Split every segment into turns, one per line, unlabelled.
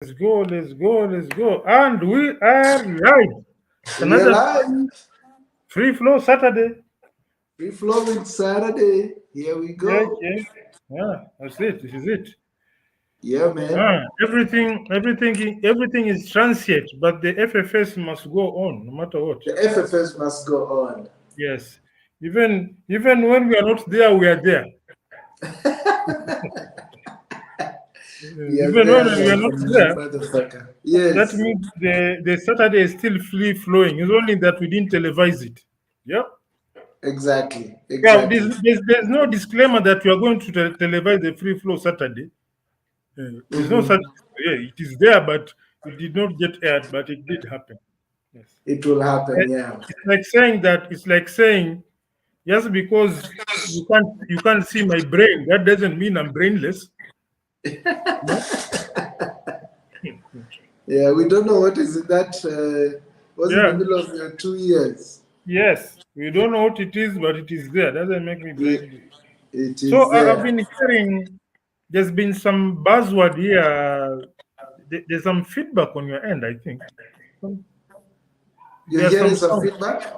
Let's go, let's go, let's go. And we are live. It's
We are
another
live.
free flow Saturday.
Free flowing Saturday. Here we
Yeah,
go.
yeah. Yeah, that's it. This is it.
Yeah, man.
Everything is transient, but the FFS must go on no matter what.
The FFS must go on.
Yes. Even when we are not there, we are there.
We are
Even when
there
we are
like a
not there,
motherfucker.
that
Yes,
means the Saturday is still free flowing. It's only that we didn't televise it. Yep.
exactly.
Yeah,
Exactly.
there's no disclaimer that you are going to televise the free flow Saturday. There's no such.
hmm
Yeah, it is there, but it did not get aired, but it did happen. Yes.
It will
Eh,
happen, yeah.
It's like saying that. It's like saying just because you can't see my brain, that doesn't mean I'm brainless. No.
Yeah, we don't know what is it that was in the
Yeah.
middle of your 2 years.
Yes. We don't know what it is, but it is there. Doesn't make me
It,
brainless.
it
So
is
I've
there.
been hearing there's been some buzzword here. There's some feedback on your end, I think. Some-
You're
There's
hearing
some
some
sound.
feedback?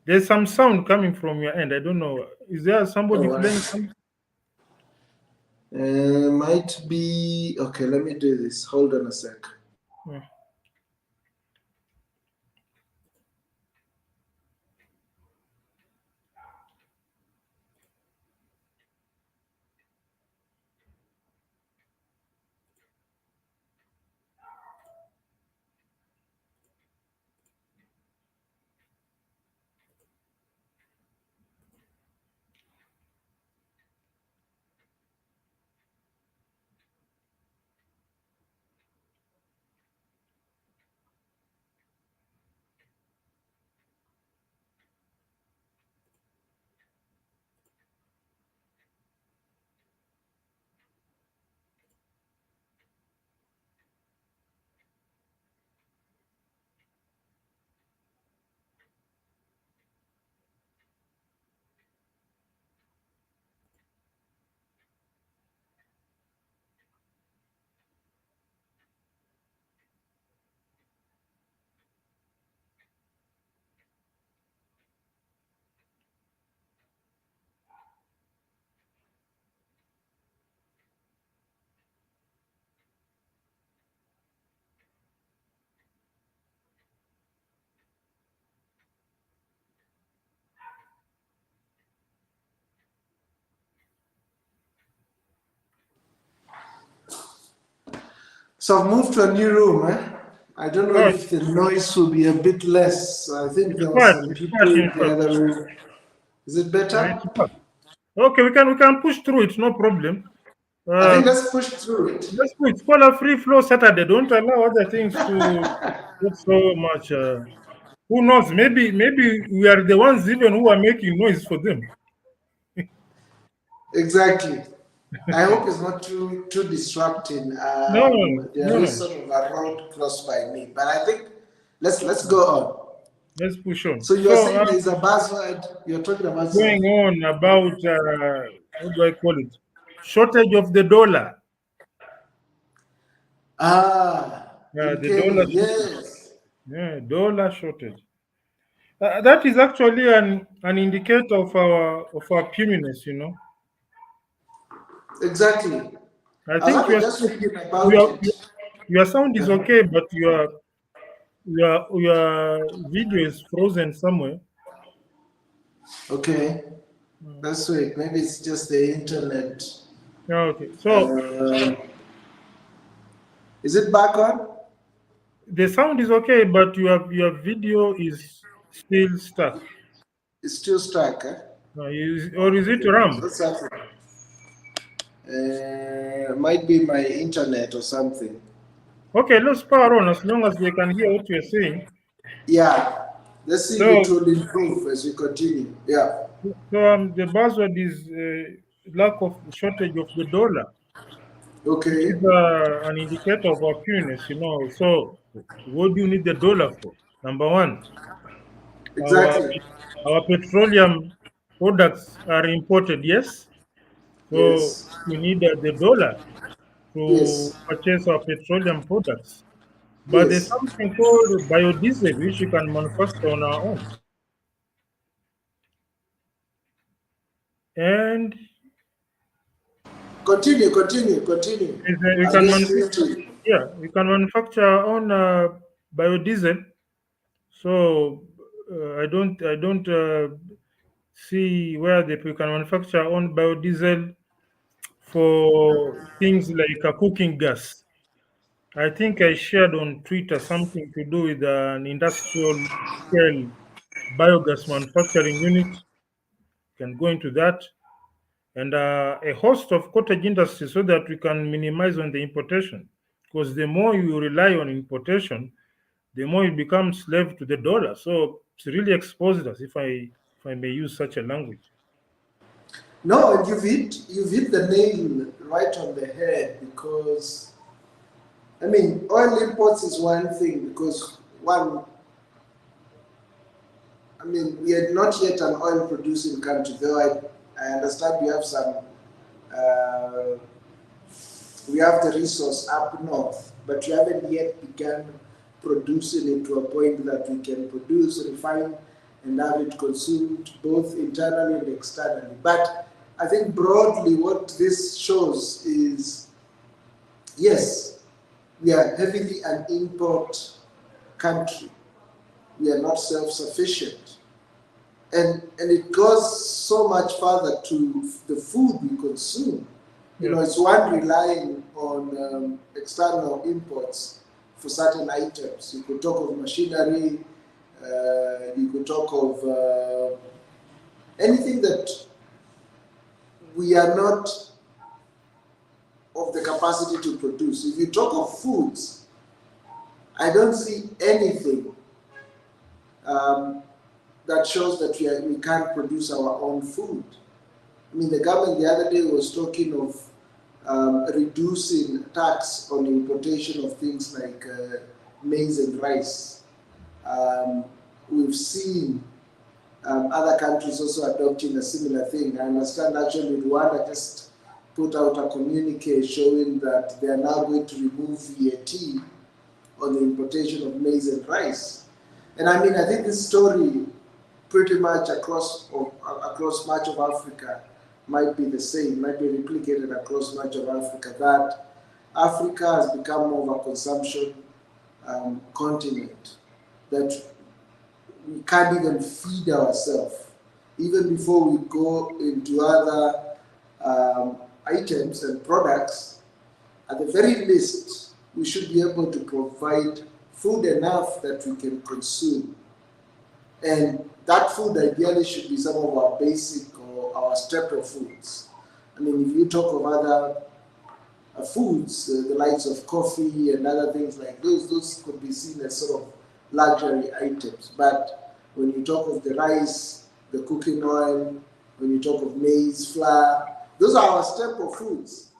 There's some sound coming from your end. I don't know. Is there somebody
Oh,
playing some?
might be. Okay, let me do this. Hold on a sec.
Hmm.
So I've moved to a new room. I don't know
Oh,
if the noise will be a bit less. I think
it's
there were
quiet.
some
It's quiet
people
in
in the
fact.
other room. Is it better?
It's quiet. Okay, we can push through it. No problem.
I think
Uh,
let's push through it.
let's do it. Call a free flow Saturday. Don't allow other things to get so much. Who knows? Maybe we are the ones even who are making noise for them.
Exactly. I hope it's not too disrupting.
No, no,
There
no,
is
no.
sort of a road close by me, but I think let's go on.
Let's push on.
So you are
So
saying there's a buzzword. You're talking about
going
something.
on about what do I call it? Shortage of the dollar.
In
The dollar
Kenya,
shortage.
yes,
Yeah, dollar shortage. That is actually an indicator of our puniness.
exactly.
I
I was
think
actually just thinking about
your
it.
your sound is
Uh-huh.
okay, but your video is frozen somewhere.
Okay,
Mm.
let's wait. Maybe it's just the internet.
Yeah, okay. So
Uh, is it back on?
the sound is okay, but your video is still stuck.
It's still stuck.
Or is it RAM?
What's happening? Might be my internet or something.
Okay, let's power on as long as they can hear what you're saying.
Yeah. Let's see if it
So,
will improve as we continue. Yeah.
the buzzword is lack of shortage of the dollar, which is
Okay.
an indicator of our pureness. So, what do you need the dollar for? Number one, our
Exactly.
our petroleum products are imported, yes. So
Yes.
we need the dollar to
Yes.
purchase our petroleum products. But there's
Yes.
something called biodiesel, which we can manufacture on our own. And
Continue.
we
I'm
can
just
manufacture,
listening.
yeah, we can manufacture our own biodiesel. So I don't see where we can manufacture our own biodiesel for things like a cooking gas. I think I shared on Twitter something to do with an industrial scale biogas manufacturing unit. Can go into that, and a host of cottage industries so that we can minimize on the importation. Because the more you rely on importation, the more you become slave to the dollar. So it's really exposed us, if I may use such a language.
No, you've hit the nail right on the head because I mean oil imports is one thing because one I mean we are not yet an oil producing country, though I understand we have some uh, we have the resource up north, but we haven't yet begun producing it to a point that we can produce, refine, and have it consumed both internally and externally. But I think broadly what this shows is yes, we are heavily an import country. We are not self-sufficient. And it goes so much further to the food we consume. You know,
Yes.
it's one relying on external imports for certain items. You could talk of machinery, you could talk of anything that we are not of the capacity to produce. If you talk of foods, I don't see anything um, that shows that we can't produce our own food. I mean, the government the other day was talking of reducing tax on importation of things like maize and rice. Um, we've seen other countries also adopting a similar thing. I understand actually Rwanda just put out a communique showing that they are now going to remove VAT on the importation of maize and rice. And I mean, I think this story pretty much across much of Africa might be the same, might be replicated across much of Africa, that Africa has become more of a consumption continent, that we can't even feed ourselves. Even before we go into other items and products, at the very least, we should be able to provide food enough that we can consume. And that food ideally should be some of our basic or our staple foods. I mean, if you talk of other foods, the likes of coffee and other things like those could be seen as sort of luxury items. But when you talk of the rice, the cooking oil, when you talk of maize, flour, those are our staple foods.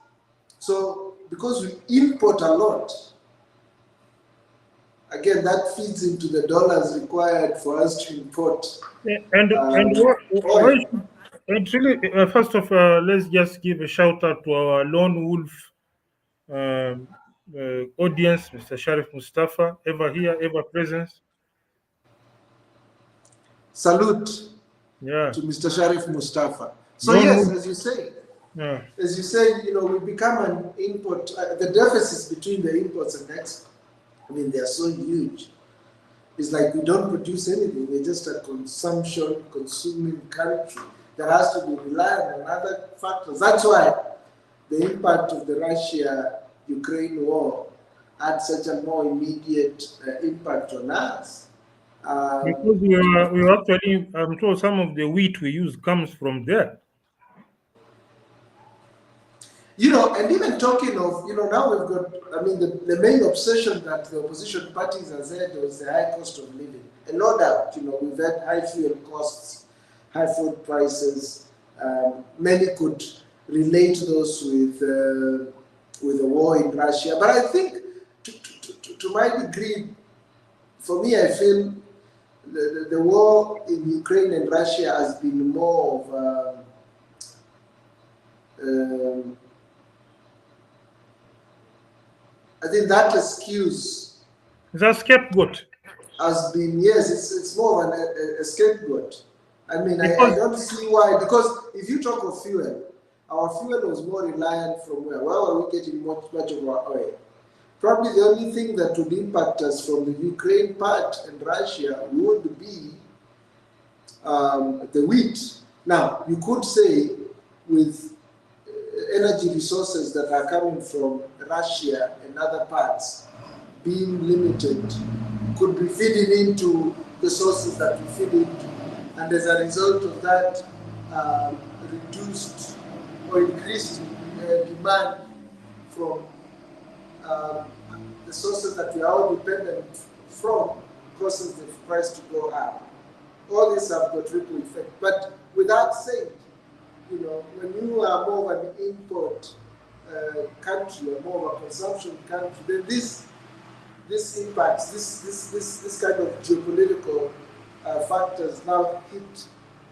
So because we import a lot, again, that feeds into the dollars required for us to import
Yeah, and why
oil.
should, and really, first of all, let's just give a shout out to our lone wolf um, audience, Mr. Sharif Mustafa, ever here, ever present.
Salute
Yeah,
to Mr. Sharif Mustafa. So
lone
yes,
wolf. Yeah,
as you say, you know, we become an import. The deficits between the imports and exports, I mean, they are so huge. It's like we don't produce anything. We're just a consuming country that has to be reliant on other factors. That's why the impact of the Russia-Ukraine war had such a more immediate impact on us. Um,
because we were actually, I'm told some of the wheat we use comes from there.
You know, and even talking of, you know, now we've got, I mean, the main obsession that the opposition parties has had was the high cost of living. And no doubt, you know, we've had high fuel costs, high food prices. Many could relate those with the war in Russia. But I think, to my degree, for me, I feel the war in Ukraine and Russia has been more of I think that excuse
The scapegoat.
has been, yes, it's more of a scapegoat. I mean, I
Because
don't see why, because if you talk of fuel, our fuel was more reliant from where? Where were we getting much of our oil? Probably the only thing that would impact us from the Ukraine part and Russia would be the wheat. Now, you could say with energy resources that are coming from Russia and other parts being limited, could be feeding into the sources that we feed into. And as a result of that, reduced or increased demand from the sources that we are all dependent from causes the price to go up. All these have got ripple effect. But with that said, you know, when you are more of an import country or more of a consumption country, then this impacts, this kind of geopolitical factors now hit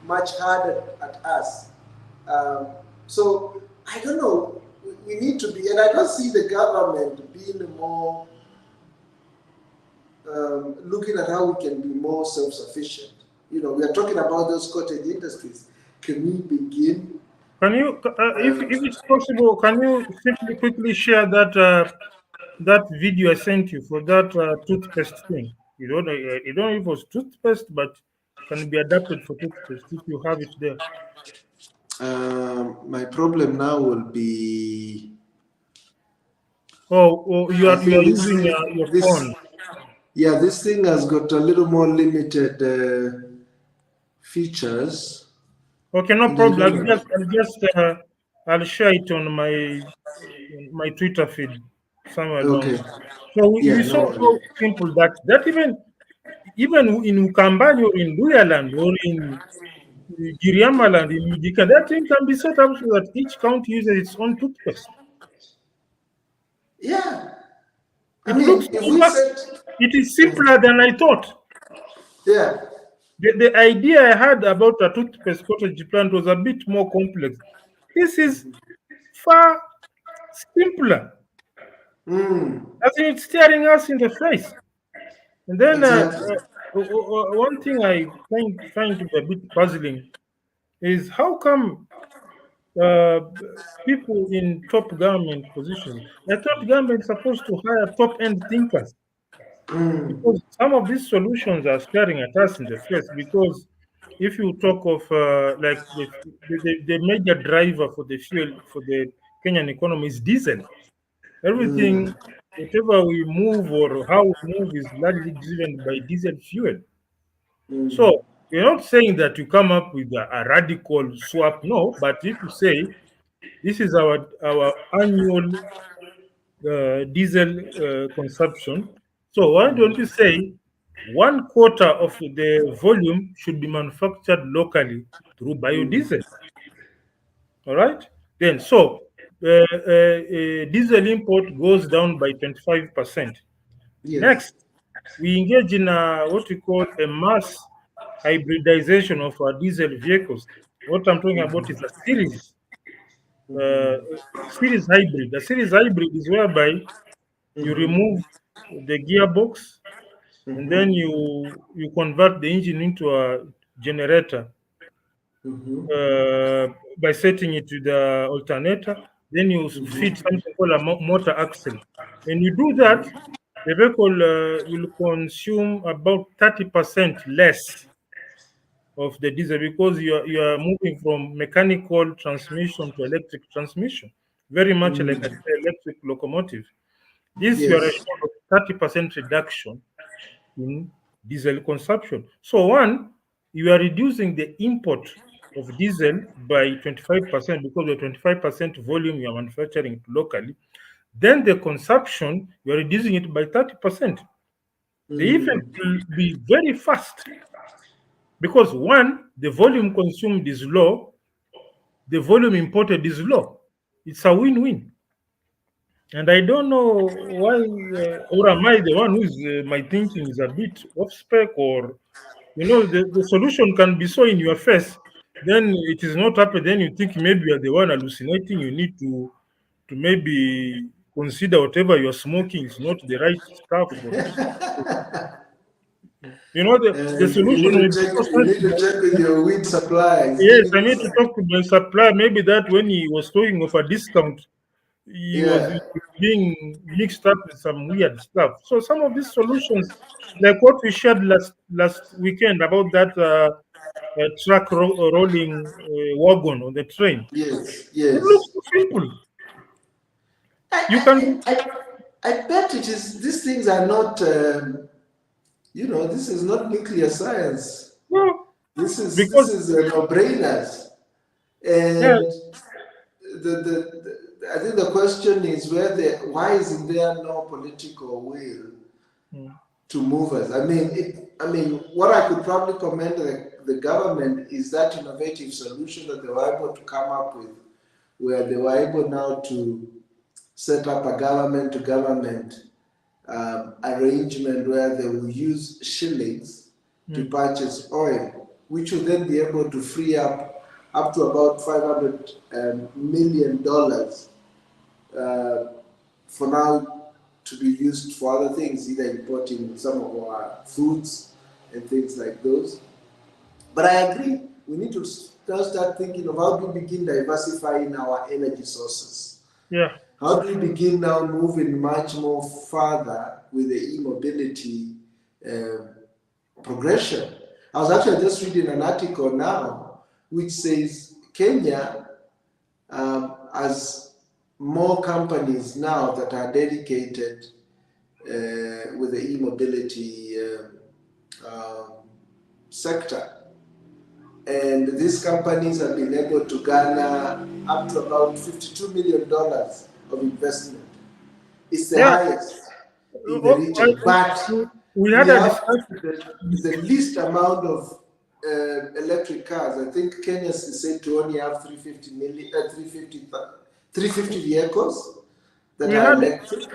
much harder at us. So I don't know. We need to be, and I don't see the government being more looking at how we can be more self-sufficient. You know, we are talking about those cottage industries. Can we begin?
can you, if it's possible, can you simply quickly share that video I sent you for that toothpaste thing? You don't know if it was toothpaste, but can be adapted for toothpaste if you have it there.
My problem now will be.
Oh, you
I
are
think
using your phone.
Yeah, this thing has got a little more limited features.
Okay, no
And I
problem.
don't know.
I'll share it on my Twitter feed somewhere along.
Okay.
So
Yeah,
we
no
saw
worries.
how simple that even in Ukambani or in Luyaland or in Giriamaland in Midika, that thing can be set up so that each county uses its own toothpaste.
Yeah. I
It looks,
mean, if
in
we
fact,
set.
it is simpler than I thought.
Yeah.
The idea I had about a toothpaste cottage plant was a bit more complex. This is far simpler.
Mm,
I think it's staring us in the face. And then
exactly.
one thing I find to be a bit puzzling is how come uh, people in top government positions, the top government is supposed to hire top end thinkers,
Mm,
because some of these solutions are staring at us in the face. Because if you talk of like the major driver for the fuel for the Kenyan economy is diesel.
mm,
Everything, whatever we move or how we move, is largely driven by diesel fuel.
mm,
So we're not saying that you come up with a radical swap, no. But if you say this is our annual diesel consumption, so why don't you say 1/4 of the volume should be manufactured locally through
mm.
biodiesel? All right. Then diesel import goes down by 25%.
Yes.
Next, we engage in what we call a mass hybridization of our diesel vehicles. What I'm talking about is a uh, series hybrid. A series hybrid is whereby you
Mm-hmm.
remove the gearbox and then
Mm-hmm.
you convert the engine into a generator
Mm-hmm.
by setting it to the alternator. Then you feed
Mm-hmm.
something called a motor axle. When you do that, the vehicle will consume about 30% less of the diesel, because you are moving from mechanical transmission to electric transmission, very much like an
Mm.
electric locomotive. This, you are
Yes.
assured of 30% reduction in diesel consumption. So one, you are reducing the import of diesel by 25% because the 25% volume you are manufacturing it locally. Then the consumption, you are reducing it by 30%. The effect
Mm.
will be very fast because one, the volume consumed is low, the volume imported is low. It's a win-win. And I don't know why, or am I the one who's my thinking is a bit off spec, or the solution can be so in your face, then it is not happening. Then you think maybe you are the one hallucinating. You need to maybe consider whatever you're smoking is not the right stuff for people. You know, the solution will be so
You need to
simple.
check with your weed supplier. He's
Yes,
giving
I
you
need to
some.
talk to my supplier. Maybe that when he was talking of a discount, he was
Yeah.
being mixed up with some weird stuff. So some of these solutions, like what we shared last weekend about that truck rolling wagon on the train,
Yes.
it looks
Yes.
so simple.
I,
You
I,
can,
I, I bet it is. These things are not. This is not nuclear science.
well,
This
because
is no-brainers.
yeah,
And I think the question is why isn't there no political will
mm,
to move us? What I could probably commend the government is that innovative solution that they were able to come up with, where they were able now to set up a government to government arrangement where they will use shillings to
mm,
purchase oil, which will then be able to free up to about $500 million for now to be used for other things, either importing some of our foods and things like those. But I agree, we need to now start thinking of how do we begin diversifying our energy sources.
yeah,
How do we begin now moving much more further with the e-mobility um, progression? I was actually just reading an article now which says Kenya has more companies now that are dedicated with the e-mobility um, sector. And these companies have been able to garner up to about $52 million of investment. It's the
yeah.
highest in the
Oh,
region, but
we
we
had a
have
discussion.
the least amount of electric cars. I think Kenya is said to only have 350 vehicles that
We
are
had
electric,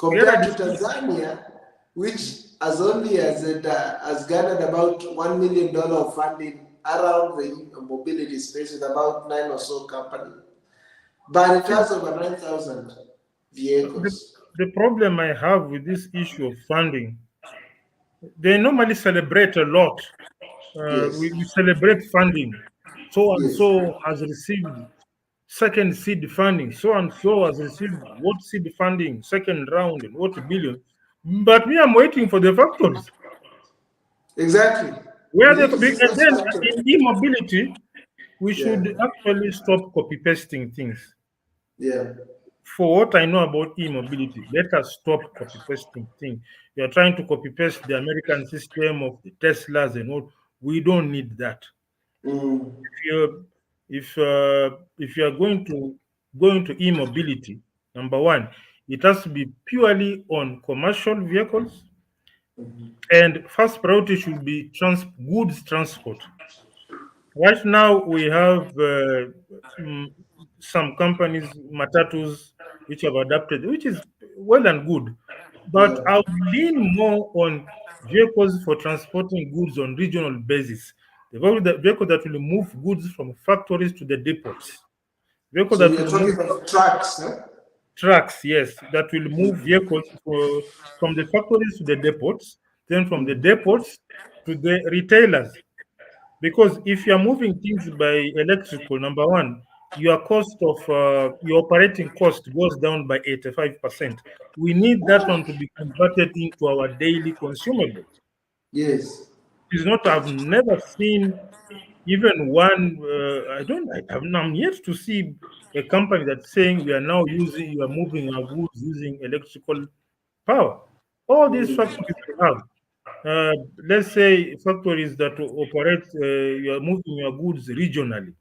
we had a
compared to
discussion.
Tanzania, which has garnered about $1 million of funding around the mobility space with about 9 or so companies, but it has over 9,000
The,
vehicles.
the problem I have with this issue of funding, they normally celebrate a lot.
Yes,
We celebrate funding. So and
yes.
so has received second seed funding. So and so has received what seed funding, second round, and what billion. But me, I'm waiting for the factories.
Exactly.
Where
We
they
need to see
and
those
then
factors.
in e-mobility, we
Yeah,
should actually stop copy pasting things.
yeah.
For what I know about e-mobility, let us stop copy pasting things. You are trying to copy paste the American system of the Teslas and all. We don't need that.
Mm,
If you if you are going to e-mobility, number one, it has to be purely on commercial vehicles, and first priority should be goods transport. Right now, we have mm, some companies, matatus, which have adapted, which is well and good. But
yeah.
I would lean more on vehicles for transporting goods on regional basis. The vehicle that will move goods from factories to the depots. Vehicle
So
that
you're
will move
talking of trucks, huh?
trucks, yes, that will move vehicles from the factories to the depots, then from the depots to the retailers. Because if you are moving things by electrical, number one, your operating cost goes down by 85%. We need that one to be converted into our daily consumable.
Yes.
It's not, I've never seen even one, I'm yet to see a company that's saying we are moving our goods using electrical power. All these
Mm,
factories we have, uh, let's say factories that operate, you are moving your goods regionally,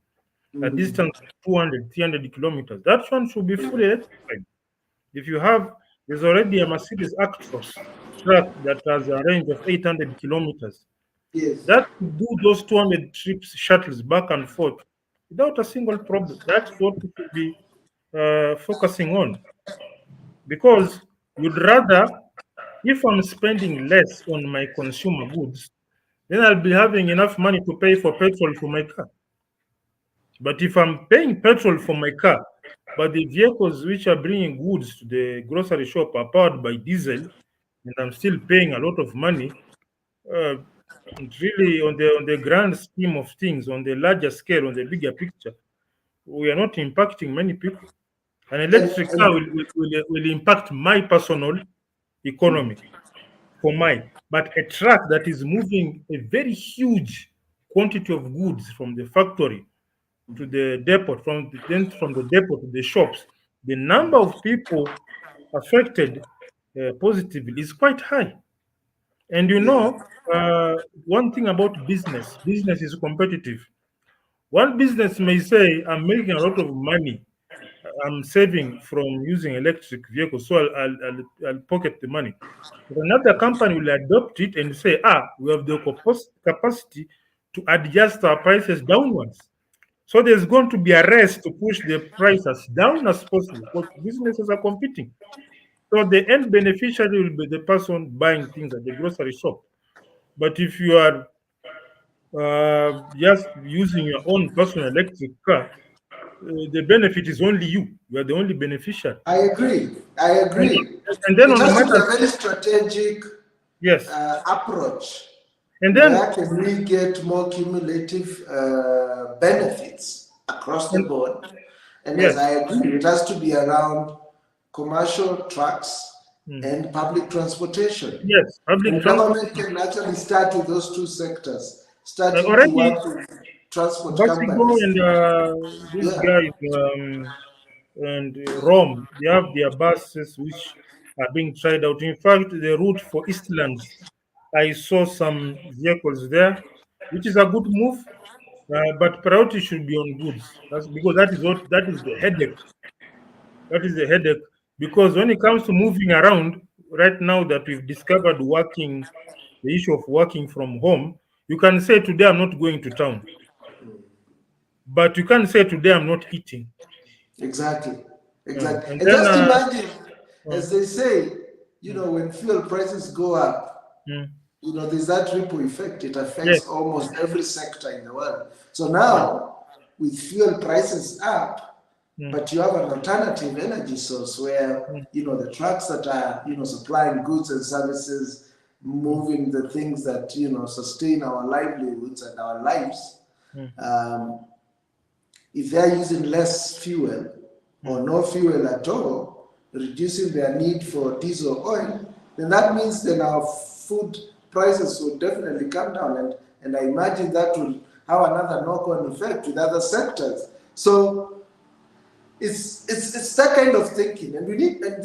a
mm,
distance of 200, 300 kilometers. That one should be fully electrified. If you have, there's already a Mercedes Actros truck that has a range of 800 kilometers.
yes.
That could do those 200 trips, shuttles back and forth without a single problem. That's what we should be focusing on. Because you'd rather, if I'm spending less on my consumer goods, then I'll be having enough money to pay for petrol for my car. But if I'm paying petrol for my car But the vehicles which are bringing goods to the grocery shop are powered by diesel, and I'm still paying a lot of money. Uh, it's really on the grand scheme of things, on the larger scale, on the bigger picture, we are not impacting many people. An electric car
And
will impact my personal economy for mine, but a truck that is moving a very huge quantity of goods from the factory to the depot, then from the depot to the shops, the number of people affected positively is quite high. And
yeah,
one thing about business is competitive. One business may say, I'm making a lot of money, I'm saving from using electric vehicles, so I'll pocket the money. But another company will adopt it and say, we have the capacity to adjust our prices downwards. So there's going to be a race to push the price as down as possible because businesses are competing. So the end beneficiary will be the person buying things at the grocery shop. But if you are just using your own personal electric car, the benefit is only you. You are the only beneficiary.
I agree. I
And,
agree.
and then
It
on the
has to be
matter,
a very strategic
yes.
approach.
And then,
Where can we get more cumulative benefits across the
and,
board? And as
yes,
I agree, it has to be around commercial trucks
mm,
and public transportation.
yes, public
And
transport.
government can actually start with those two sectors, starting to
Already,
work with transport
Basigo
companies.
and these
Yeah,
guys and Rome, they have their buses which are being tried out. In fact, the route for Eastlands, I saw some vehicles there, which is a good move. But priority should be on goods. That's because that is the headache. That is the headache. Because when it comes to moving around, right now that we've discovered the issue of working from home, you can say today I'm not going to town, but you can't say today I'm not eating.
exactly. Exactly.
And
And
then,
just imagine,
uh,
as they say,
mm,
when fuel prices go up,
mm,
there's that ripple effect. It
yes,
affects almost every sector in the world. So
yes,
now, with fuel prices up,
mm,
but you have an alternative energy source where,
mm,
the trucks that are, supplying goods and services,
mm,
moving the things that, sustain our livelihoods and our lives,
mm,
um, if they're using less fuel or
mm.
no fuel at all, reducing their need for diesel oil, then that means then our food prices will definitely come down. And I imagine that will have another knock-on effect with other sectors. So it's that kind of thinking. And we need and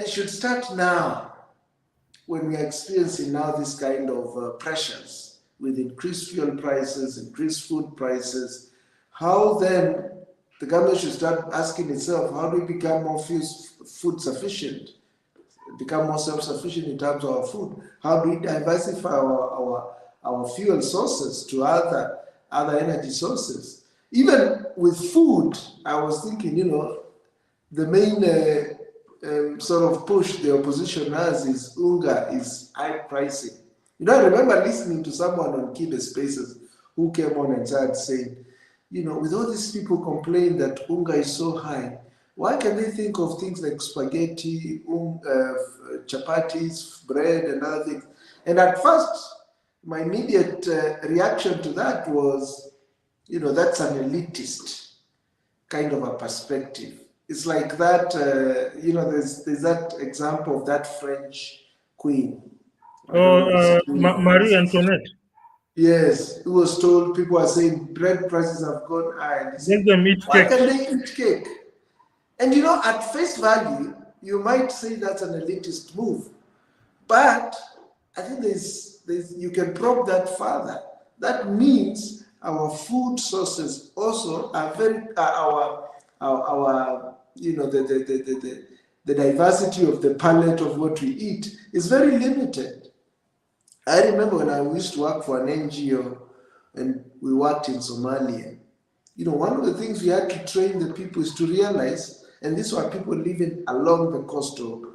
it should start now when we are experiencing now this kind of pressures with increased fuel prices, increased food prices. How then the government should start asking itself, how do we become more food sufficient, become more self-sufficient in terms of our food? How do we diversify our fuel sources to other energy sources? Even with food, I was thinking, the main sort of push the opposition has is UNGA, is high pricing. I remember listening to someone on Kibe Spaces who came on and started saying, with all these people complain that UNGA is so high, why can they think of things like spaghetti, chapatis, bread, and other things? And at first, my immediate reaction to that was, that's an elitist kind of a perspective. It's like that, there's that example of that French queen. I don't
Or
know if it's a queen or
Marie
princess.
Antoinette,
Yes, who was told, people are saying bread prices have gone high. And he
let
said,
them eat
why
cake.
can they eat cake? And at face value, you might say that's an elitist move. But I think there's you can probe that further. That means our food sources also are very our the diversity of the palette of what we eat is very limited. I remember when I used to work for an NGO and we worked in Somalia. One of the things we had to train the people is to realize, and these were people living along the coastal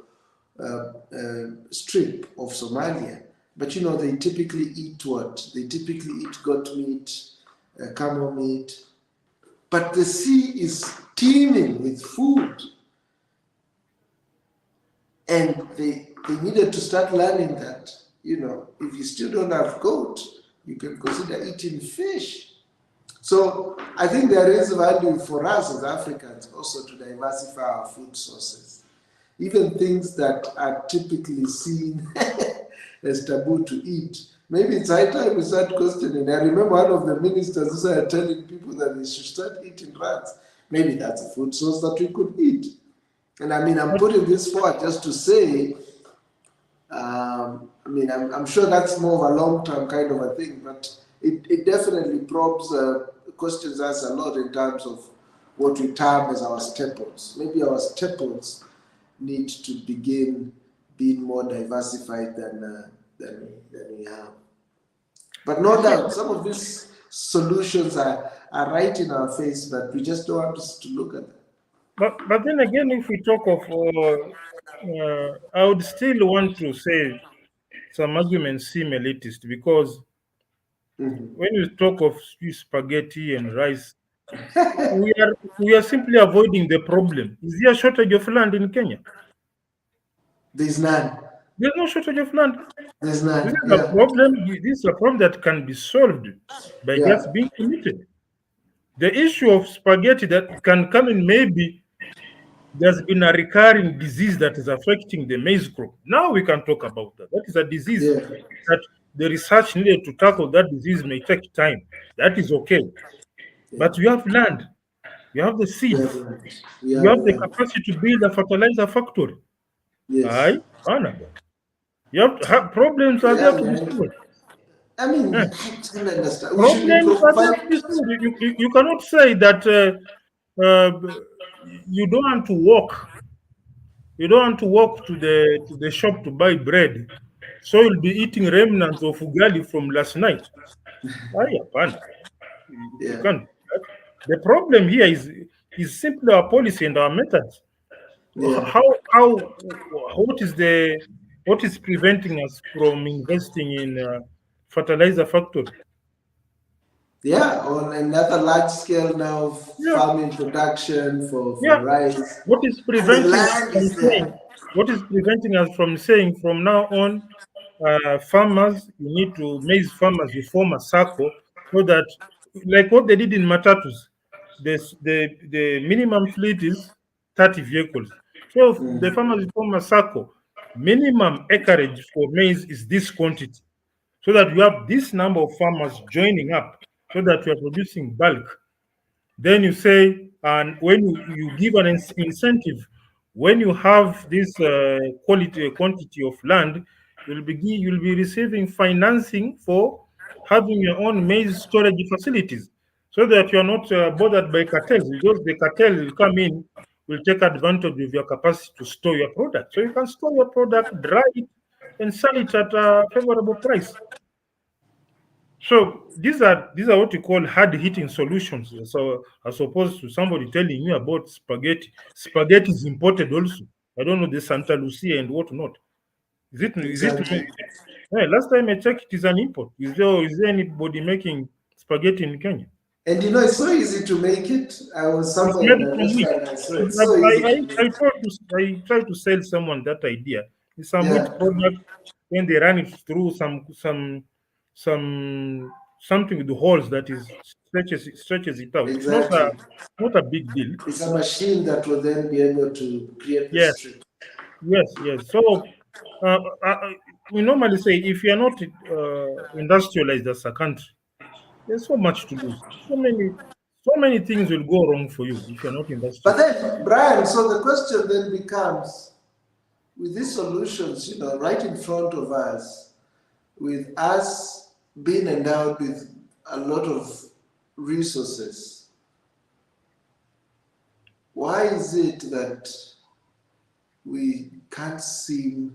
strip of Somalia. But they typically eat what? They typically eat goat meat, camel meat, but the sea is teeming with food. And they needed to start learning that, if you still don't have goat, you can consider eating fish. So I think there is value for us as Africans also to diversify our food sources. Even things that are typically seen as taboo to eat. Maybe it's high time we start questioning. I remember one of the ministers who started telling people that they should start eating rats. Maybe that's a food source that we could eat. And I mean, I'm putting this forward just to say, I'm sure that's more of a long-term kind of a thing, but it definitely probes, questions us a lot in terms of what we term as our staples. Maybe our staples need to begin being more diversified than we have. But no doubt, some of these solutions are right in our face, but we just don't want us to look at them.
But then again, if we talk of, I would still want to say some arguments seem elitist because when you talk of spaghetti and rice, we are simply avoiding the problem. Is there a shortage of land in Kenya?
There's none.
There's no shortage of land.
There's none.
This is a problem. This is a problem that can be solved by just being committed. The issue of spaghetti that can come in, maybe there's been a recurring disease that is affecting the maize crop. Now we can talk about that. That is a disease that the research needed to tackle that disease may take time. That is okay. But you have land, you have the seeds, you have the capacity to build a fertilizer factory.
Yes.
You have problems are there to be solved.
I mean, I can understand.
Problems are there to be solved. You cannot say that you don't want to walk. You don't want to walk to the shop to buy bread, so you'll be eating remnants of ugali from last night. You can't. The problem here is simply our policy and our methods. What is preventing us from investing in fertilizer factory?
On another large scale now, farming production for rice.
What is preventing us from saying from now on, farmers, maize farmers, you form a circle so that, like what they did in Matatus, the minimum fleet is 30 vehicles. So the farmers form a circle. Minimum acreage for maize is this quantity, so that you have this number of farmers joining up, so that you are producing bulk. Then you say, and when you give an incentive, when you have this quantity of land, you'll be receiving financing for having your own maize storage facilities, so that you are not bothered by cartels, because the cartel will come in, will take advantage of your capacity to store your product. So you can store your product, dry it, and sell it at a favorable price. So these are what you call hard-hitting solutions. So as opposed to somebody telling you about spaghetti. Spaghetti is imported also. I don't know the Santa Lucia and whatnot. Is it? Last time I checked, it is an import. Is there anybody making spaghetti in Kenya?
And it's so easy to make it. I was somewhere in the restaurant. It's so
I try to sell someone that idea. It's some wheat product. When they run it through something with the holes that is stretches it out.
Exactly.
It's not a big deal.
It's a machine that will then be able to create the strip.
Yes. So we normally say, if you are not industrialized as a country, there's so much to lose. So many things will go wrong for you if you're not industrialized.
But then, Brian, so the question then becomes, with these solutions, right in front of us, with us being endowed with a lot of resources, why is it that we can't seem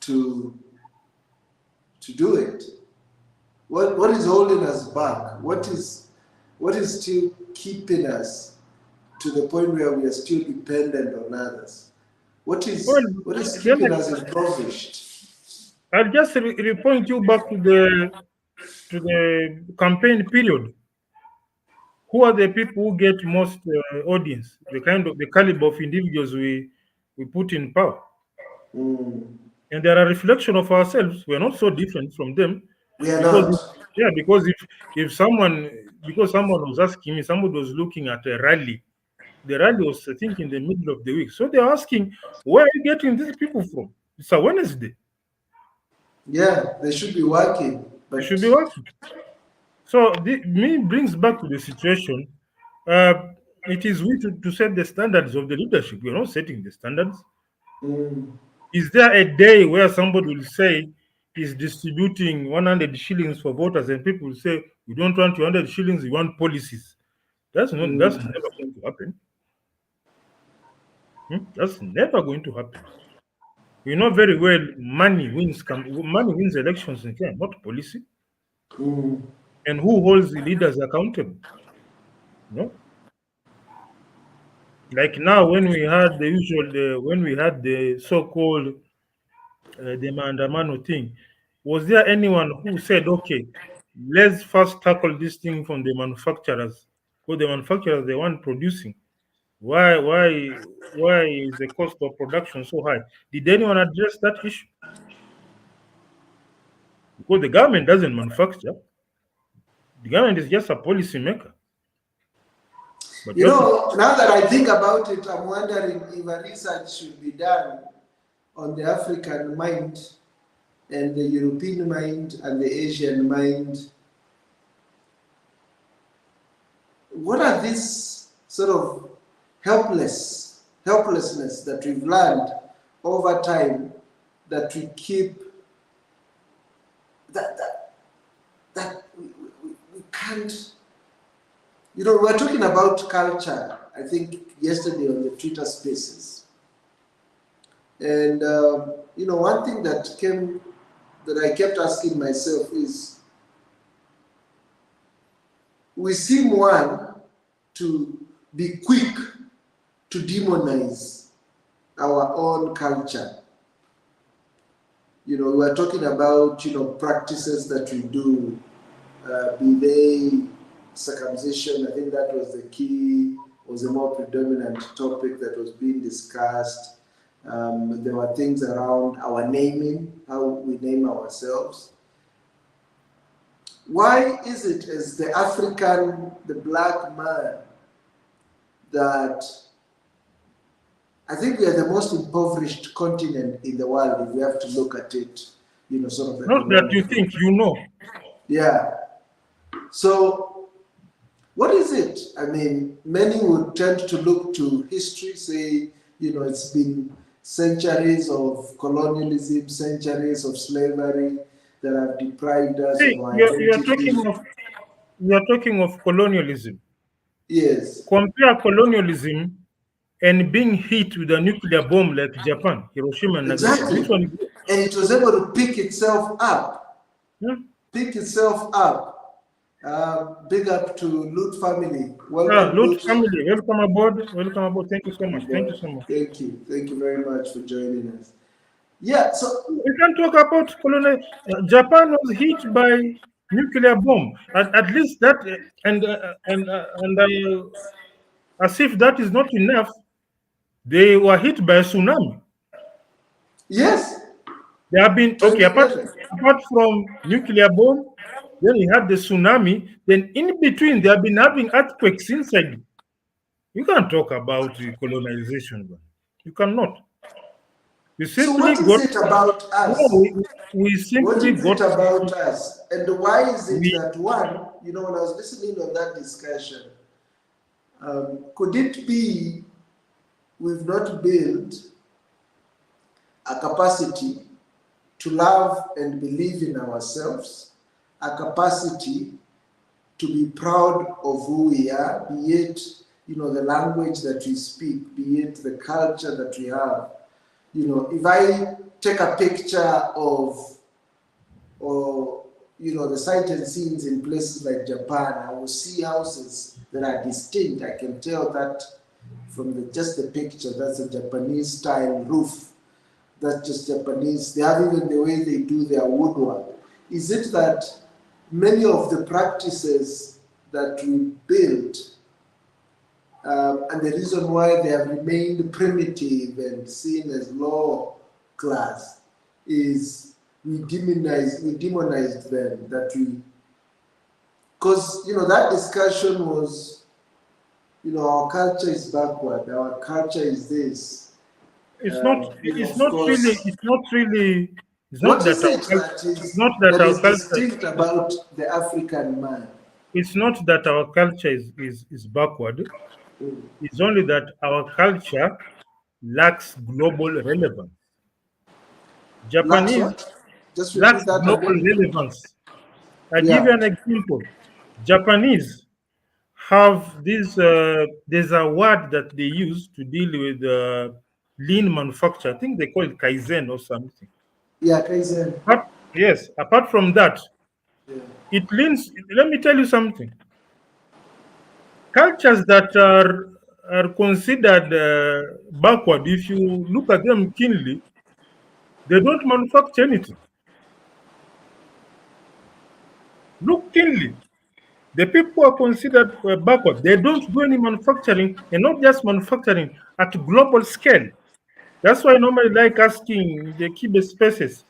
to do it? What is holding us back? What is still keeping us to the point where we are still dependent on others? What is keeping us impoverished?
I'll just point you back to the campaign period. who are the people who get most audience? The caliber of individuals we put in power,
Mm.
and they are a reflection of ourselves. We are not so different from them,
We are
because
not.
yeah, because if someone because someone was asking me, somebody was looking at a rally. The rally was, I think, in the middle of the week. So they're asking, where are you getting these people from? It's a Wednesday.
Yeah, they should be working,
You
but
should be working. So me brings back to the situation. Uh, it is we to set the standards of the leadership. We're not setting the standards.
mm,
Is there a day where somebody will say he's distributing 100 shillings for voters and people will say, we don't want 200 shillings, we want policies? That's
mm,
never going to happen. That's never going to happen. We know very well money wins elections in Kenya, not policy.
mm.
And who holds the leaders accountable? No, like now when we had when we had the so-called the Mandamano thing, was there anyone who said, okay, let's first tackle this thing from the manufacturers? Because the manufacturers are the one producing. Why is the cost of production so high? Did anyone address that issue? Because the government doesn't manufacture. The government is just a policy maker. But
You
you have to
know, now that I think about it, I'm wondering if a research should be done on the African mind and the European mind and the Asian mind. What are these sort of helplessness that we've learned over time that we keep that we can't. You know, we were talking about culture, I think, yesterday on the Twitter Spaces. And, you know, one thing that I kept asking myself is, we seem to be quick to demonize our own culture. You know, we were talking about, you know, practices that we do, be they circumcision. I think that was the key, was a more predominant topic that was being discussed. There were things around our naming, how we name ourselves. Why is it, as the African, the black man, that I think we are the most impoverished continent in the world if we have to look at it, you know, sort of
not that you
economically.
think you know.
Yeah. So, what is it? I mean, many would tend to look to history, say, you know, it's been centuries of colonialism, centuries of slavery that have deprived us
See,
of our
you're
identity.
talking of colonialism.
Yes,
Compare colonialism and being hit with a nuclear bomb like Japan, Hiroshima and Nagasaki.
exactly.
Which one is worse?
And it was able to pick itself up,
Yeah?
pick itself up. Big up to Loot family.
Ah,
Welcome,
Lot
Loot.
family, welcome aboard. Welcome aboard. Thank you so much. Thank you
But
so much.
thank you. Thank you very much for joining us. Yeah, so
We can talk about colonial. Japan was hit by nuclear bomb. At least that, as if that is not enough, they were hit by a tsunami.
yes,
They have been okay.
2011.
Apart from nuclear bomb, then we had the tsunami. Then in between, they have been having earthquakes inside. You can't talk about colonization, man. You cannot. We
So
simply
what is
got
it about
no,
us?
we
What
simply
is it
got
about us? And why is it
we
that one, you know, when I was listening on that discussion, could it be we've not built a capacity to love and believe in ourselves, a capacity to be proud of who we are, be it, you know, the language that we speak, be it the culture that we have. You know, if I take a picture of, or, you know, the sight and scenes in places like Japan, I will see houses that are distinct. I can tell that from just the picture, that's a Japanese style roof. That's just Japanese. They have even the way they do their woodwork. Is it that many of the practices that we built, and the reason why they have remained primitive and seen as low class is we demonized them. That we, because that discussion was, our culture is backward, our culture is this.
It's not. It's
Of
not really.
course,
It's not really. It's not
what
that
is
our
it
culture.
that
It's
is
not that
that
our
is
culture.
distinct about the African man?
It's not that our culture is backward.
Mm.
It's only that our culture lacks global relevance.
Lacks
Japanese
what? Just repeat
lacks
that
global
again.
relevance. I give you
Yeah.
an example. Japanese have this. There's a word that they use to deal with lean manufacture. I think they call it kaizen or something.
Yeah, Kaizen.
Yes. Apart from that,
Yeah.
it leans. Let me tell you something. Cultures that are considered backward, if you look at them keenly, they don't manufacture anything. Look keenly. The people who are considered backward, they don't do any manufacturing, and not just manufacturing at global scale. That's why I normally like asking the Kibe spaces,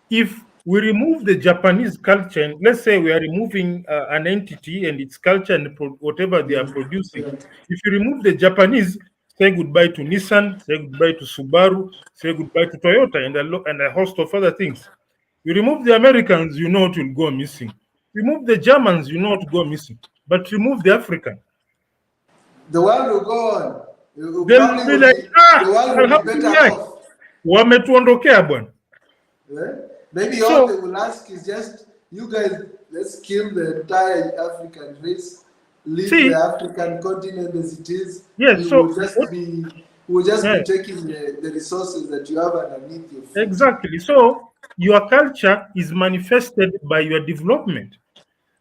if we remove the Japanese culture, and let's say we are removing an entity and its culture and whatever they are
Yeah.
producing,
Yeah.
if you remove the Japanese, say goodbye to Nissan, say goodbye to Subaru, say goodbye to Toyota, and a host of other things. You remove the Americans, you know it will go missing. Remove the Germans, you know it will go missing. But remove the African,
The world will go on. It will
they'll
probably
be
will
like,
be the world will be better
alhamdulillah,
off.
wametuondokea bwana.
Yeah? Maybe all they
So
will ask is just, you guys, let's kill the entire African race, leave the
see,
African continent as it is.
yes,
We
so
will just
what,
be we will just be
yeah,
taking the resources that you have underneath your feet.
exactly. So your culture is manifested by your development.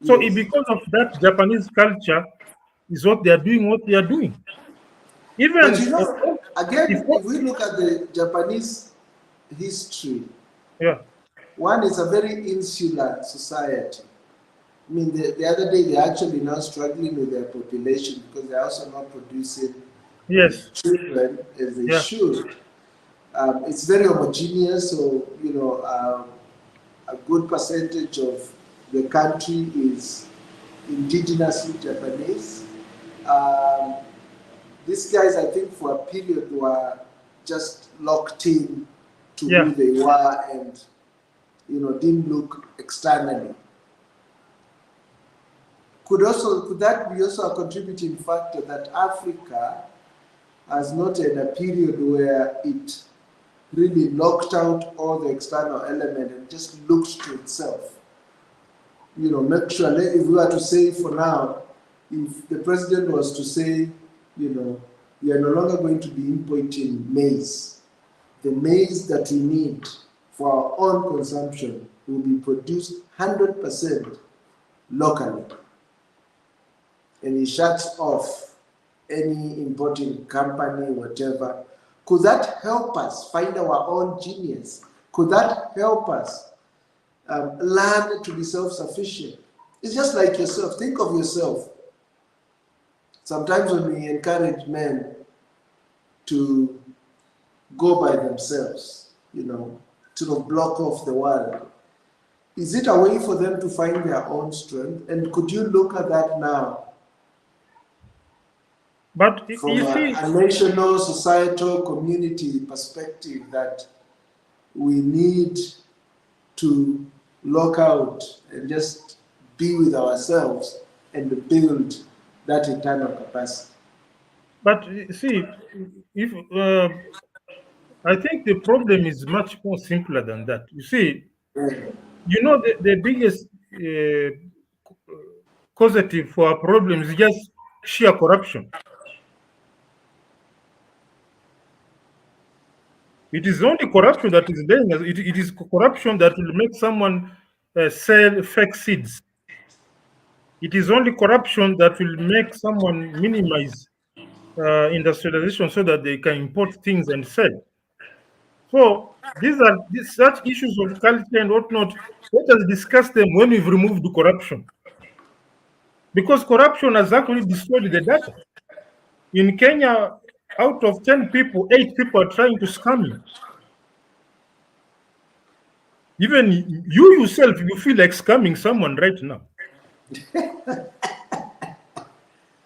So
Yes.
because of that, Japanese culture is what they are doing, what they are doing.
But
Even if
again, if we look at the Japanese history,
yeah,
one is a very insular society. I mean, the other day they're actually now struggling with their population because they're also not producing
yes,
children as they
yeah,
should. It's very homogeneous, so a good percentage of the country is indigenously Japanese. Um, these guys, I think, for a period were just locked in to
yeah.
who they were and didn't look externally. Could that be also a contributing factor that Africa has not had a period where it really locked out all the external element and just looks to itself? Make sure, if we were to say for now, if the president was to say, we are no longer going to be importing maize, the maize that we need for our own consumption will be produced 100% locally. And he shuts off any importing company, whatever. Could that help us find our own genius? Could that help us learn to be self-sufficient? It's just like yourself. Think of yourself. Sometimes when we encourage men to go by themselves, sort of block off the world, is it a way for them to find their own strength? And could you look at that now
But
from
you see,
a national, societal, community perspective that we need to lock out and just be with ourselves and build that internal capacity?
but you see, if I think the problem is much more simpler than that. You see,
Yeah.
the biggest causative for our problems is just sheer corruption. It is only corruption that is dangerous. It is corruption that will make someone sell fake seeds. It is only corruption that will make someone minimize industrialization so that they can import things and sell. So these such issues of culture and whatnot. Let us discuss them when we've removed the corruption. because corruption has actually destroyed the data. In Kenya, out of 10 people, 8 people are trying to scam you. Even you yourself, you feel like scamming someone right now.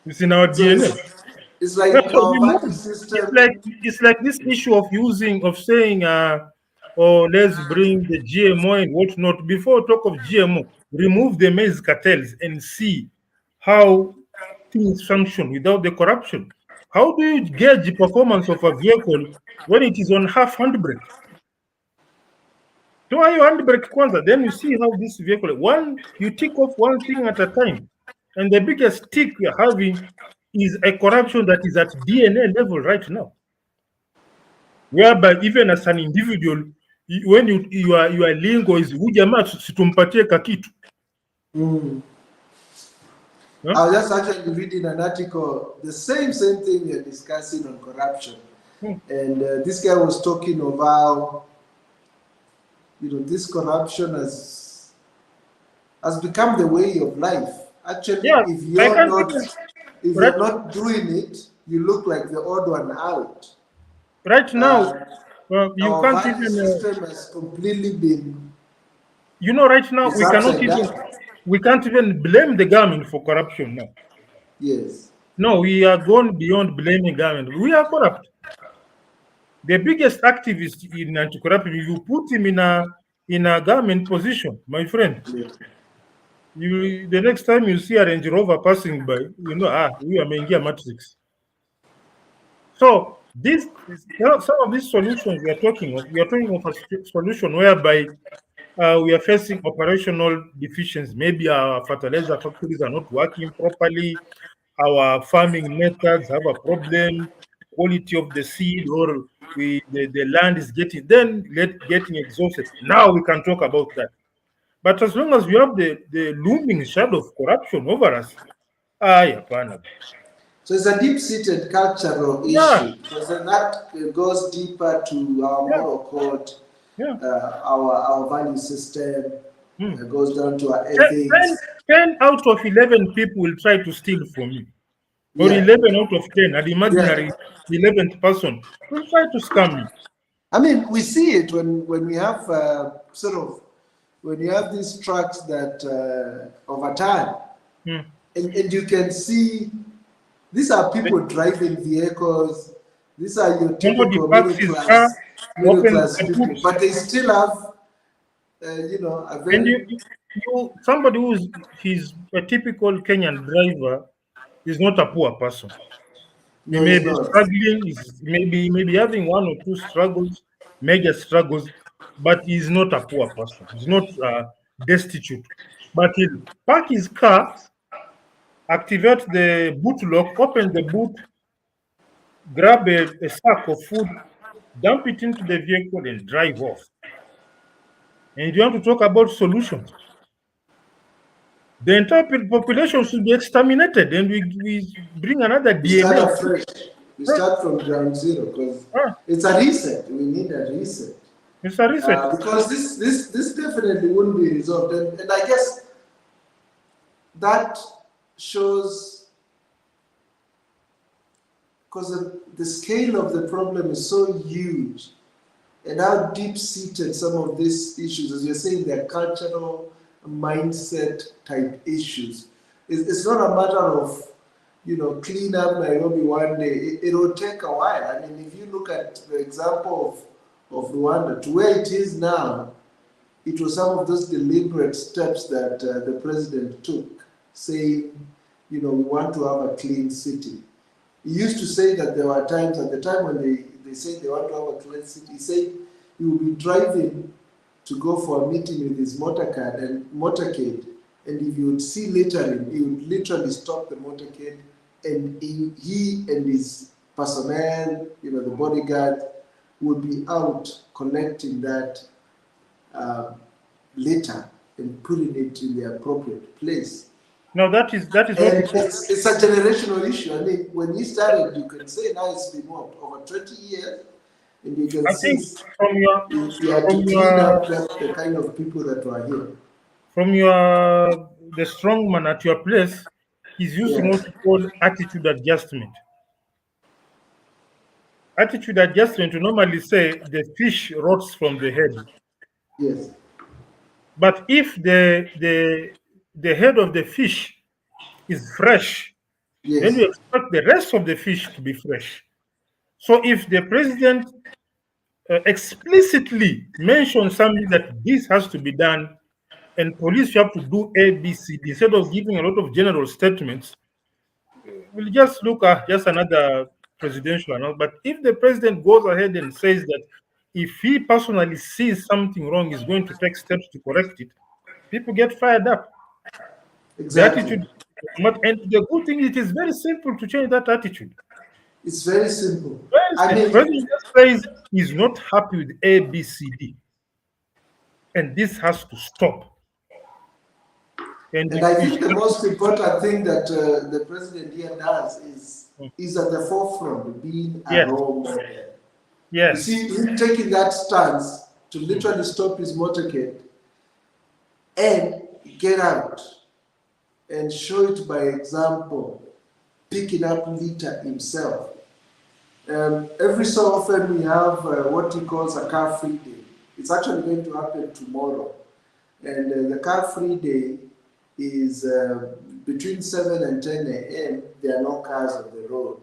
It's in our
So
DNA.
it's
Yeah,
like
so
our
we
value
moved.
system.
It's like this issue of saying oh, let's bring the GMO and whatnot. Before talk of GMO, remove the maize cartels and see how things function without the corruption. How do you gauge the performance of a vehicle when it is on half handbrake? Toa your handbrake kwanza, then you see how this vehicle, one, you tick off one thing at a time. And the biggest tick we're having is a corruption that is at DNA level right now, whereby even as an individual, when your lingo is huyu jamaa situmpatie kakitu.
Mm.
Huh?
I was just actually reading an article, the same thing you're discussing on corruption.
Hmm.
And this guy was talking of how, this corruption has become the way of life. Actually,
Yeah,
if
I
you're
can't
not
even
if
right
you're not doing it, you look like the odd one out.
right now.
Uh,
You
our
can't
value
even
system has completely been
right now
it's upside down.
we can't even blame the government for corruption now.
Yes.
No, we are gone beyond blaming government. We are corrupt. The biggest activist in anti-corruption, you put him in a government position, my friend.
Yes.
You the next time you see a Range Rover passing by, we are making a matrix. So some of these solutions we are talking of a solution whereby we are facing operational deficiencies. Maybe our fertilizer factories are not working properly. Our farming methods have a problem. Quality of the seed, or the land is getting exhausted. Now we can talk about that. But as long as we have the looming shadow of corruption over us, hapana.
So it's a deep-seated cultural
Yeah,
issue because then that goes deeper to our
yeah,
moral code,
yeah.
our value system.
Hmm.
It goes down to our
10,
ethics.
10 out of 11 people will try to steal from you. Or
Yeah,
11 out of 10, an
yeah.
imaginary 11th person will try to scam you.
I mean, we see it when we have when you have these trucks that over time,
Hmm.
and you can see these are people driving vehicles. These are your
Somebody
typical
parks his car,
middle
opens
class
the
people,
boot,
but they still have a
and
very
somebody who's he's a typical Kenyan driver is not a poor person. He
no,
may
it's
be
not.
struggling, maybe having one or two struggles, major struggles, but he's not a poor person. He's not destitute. But he'll park his car, activate the boot lock, open the boot, grab a sack of food, dump it into the vehicle, and drive off. And if you want to talk about solutions, the entire population should be exterminated, and we bring another
We start
DNA.
afresh. We
Huh?
start from ground zero because
Huh?
it's a reset. We need a reset
It's a reset.
because this definitely wouldn't be resolved, and I guess that shows because the scale of the problem is so huge and how deep-seated some of these issues, as you're saying, they're cultural mindset type issues. It's not a matter of clean up Nairobi one day. It'll take a while. I mean, if you look at the example of Rwanda to where it is now, it was some of those deliberate steps that the president took, saying, we want to have a clean city. He used to say that there were times at the time when they said they want to have a clean city. He said he would be driving to go for a meeting with his motorcade, and if you would see littering, he would literally stop the motorcade, and he and his personnel, the bodyguard, would be out collecting that uh, litter and putting it in the appropriate place.
Now that is what we
And
call.
it's a generational issue. I mean, when he started, you can say now it's been over 20 years, and you can
I
see
think from your
he had
from
to clean
your
up the kind of people that were here.
from your the strong man at your place, He's using
Yes.
what we call attitude adjustment. Attitude adjustment, we normally say the fish rots from the head.
Yes.
But if the head of the fish is fresh, then
Yes.
you expect the rest of the fish to be fresh. So if the president explicitly mentions something that this has to be done, and police you have to do A, B, C, D, instead of giving a lot of general statements, we'll just look at just another presidential announcement. But if the president goes ahead and says that if he personally sees something wrong, he's going to take steps to correct it, people get fired up. The
Exactly.
attitude, and the good thing, it is very simple to change that attitude.
It's very simple.
Very
I
simple.
mean,
President just says he's not happy with A, B, C, D, and this has to stop. And
and I think the most important thing that the president here does is at the forefront, being a
yes,
role model. You
yes,
see, him taking that stance to literally stop his motorcade and get out and show it by example, picking up litter himself. Every so often we have what he calls a car-free day. It's actually going to happen tomorrow. And the car-free day is between 7 and 10 a.m. There are no cars on the road.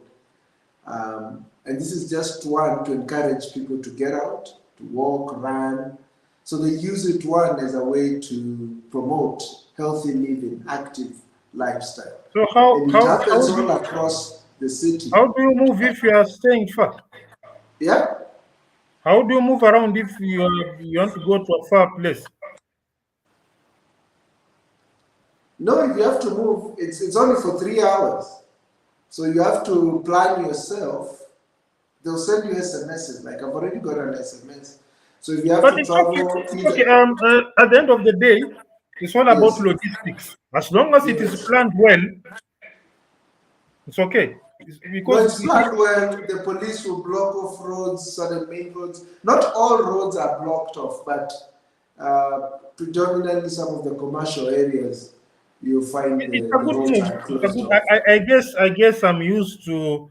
And this is just one to encourage people to get out, to walk, run. So they use it one as a way to promote healthy living, active lifestyle.
so how
And it
how
happens
how do
all across the city.
how do you move if you are staying far?
Yeah?
How do you move around if you want to go to a far place?
No, if you have to move, it's only for 3 hours. So you have to plan yourself. They'll send you SMSs. Like I've already got an SMS. So if you have
But
to
it's okay.
travel
It's okay.
either,
At the end of the day, it's all about
yes,
logistics. As long as it is
yes.
planned well, it's okay.
No,
Because
it's planned well. The police will block off roads, certain main roads. Not all roads are blocked off, but predominantly some of the commercial areas, you'll find
it's a
the
good
roads
move.
are
It's a
closed
good.
off.
I guess I'm used to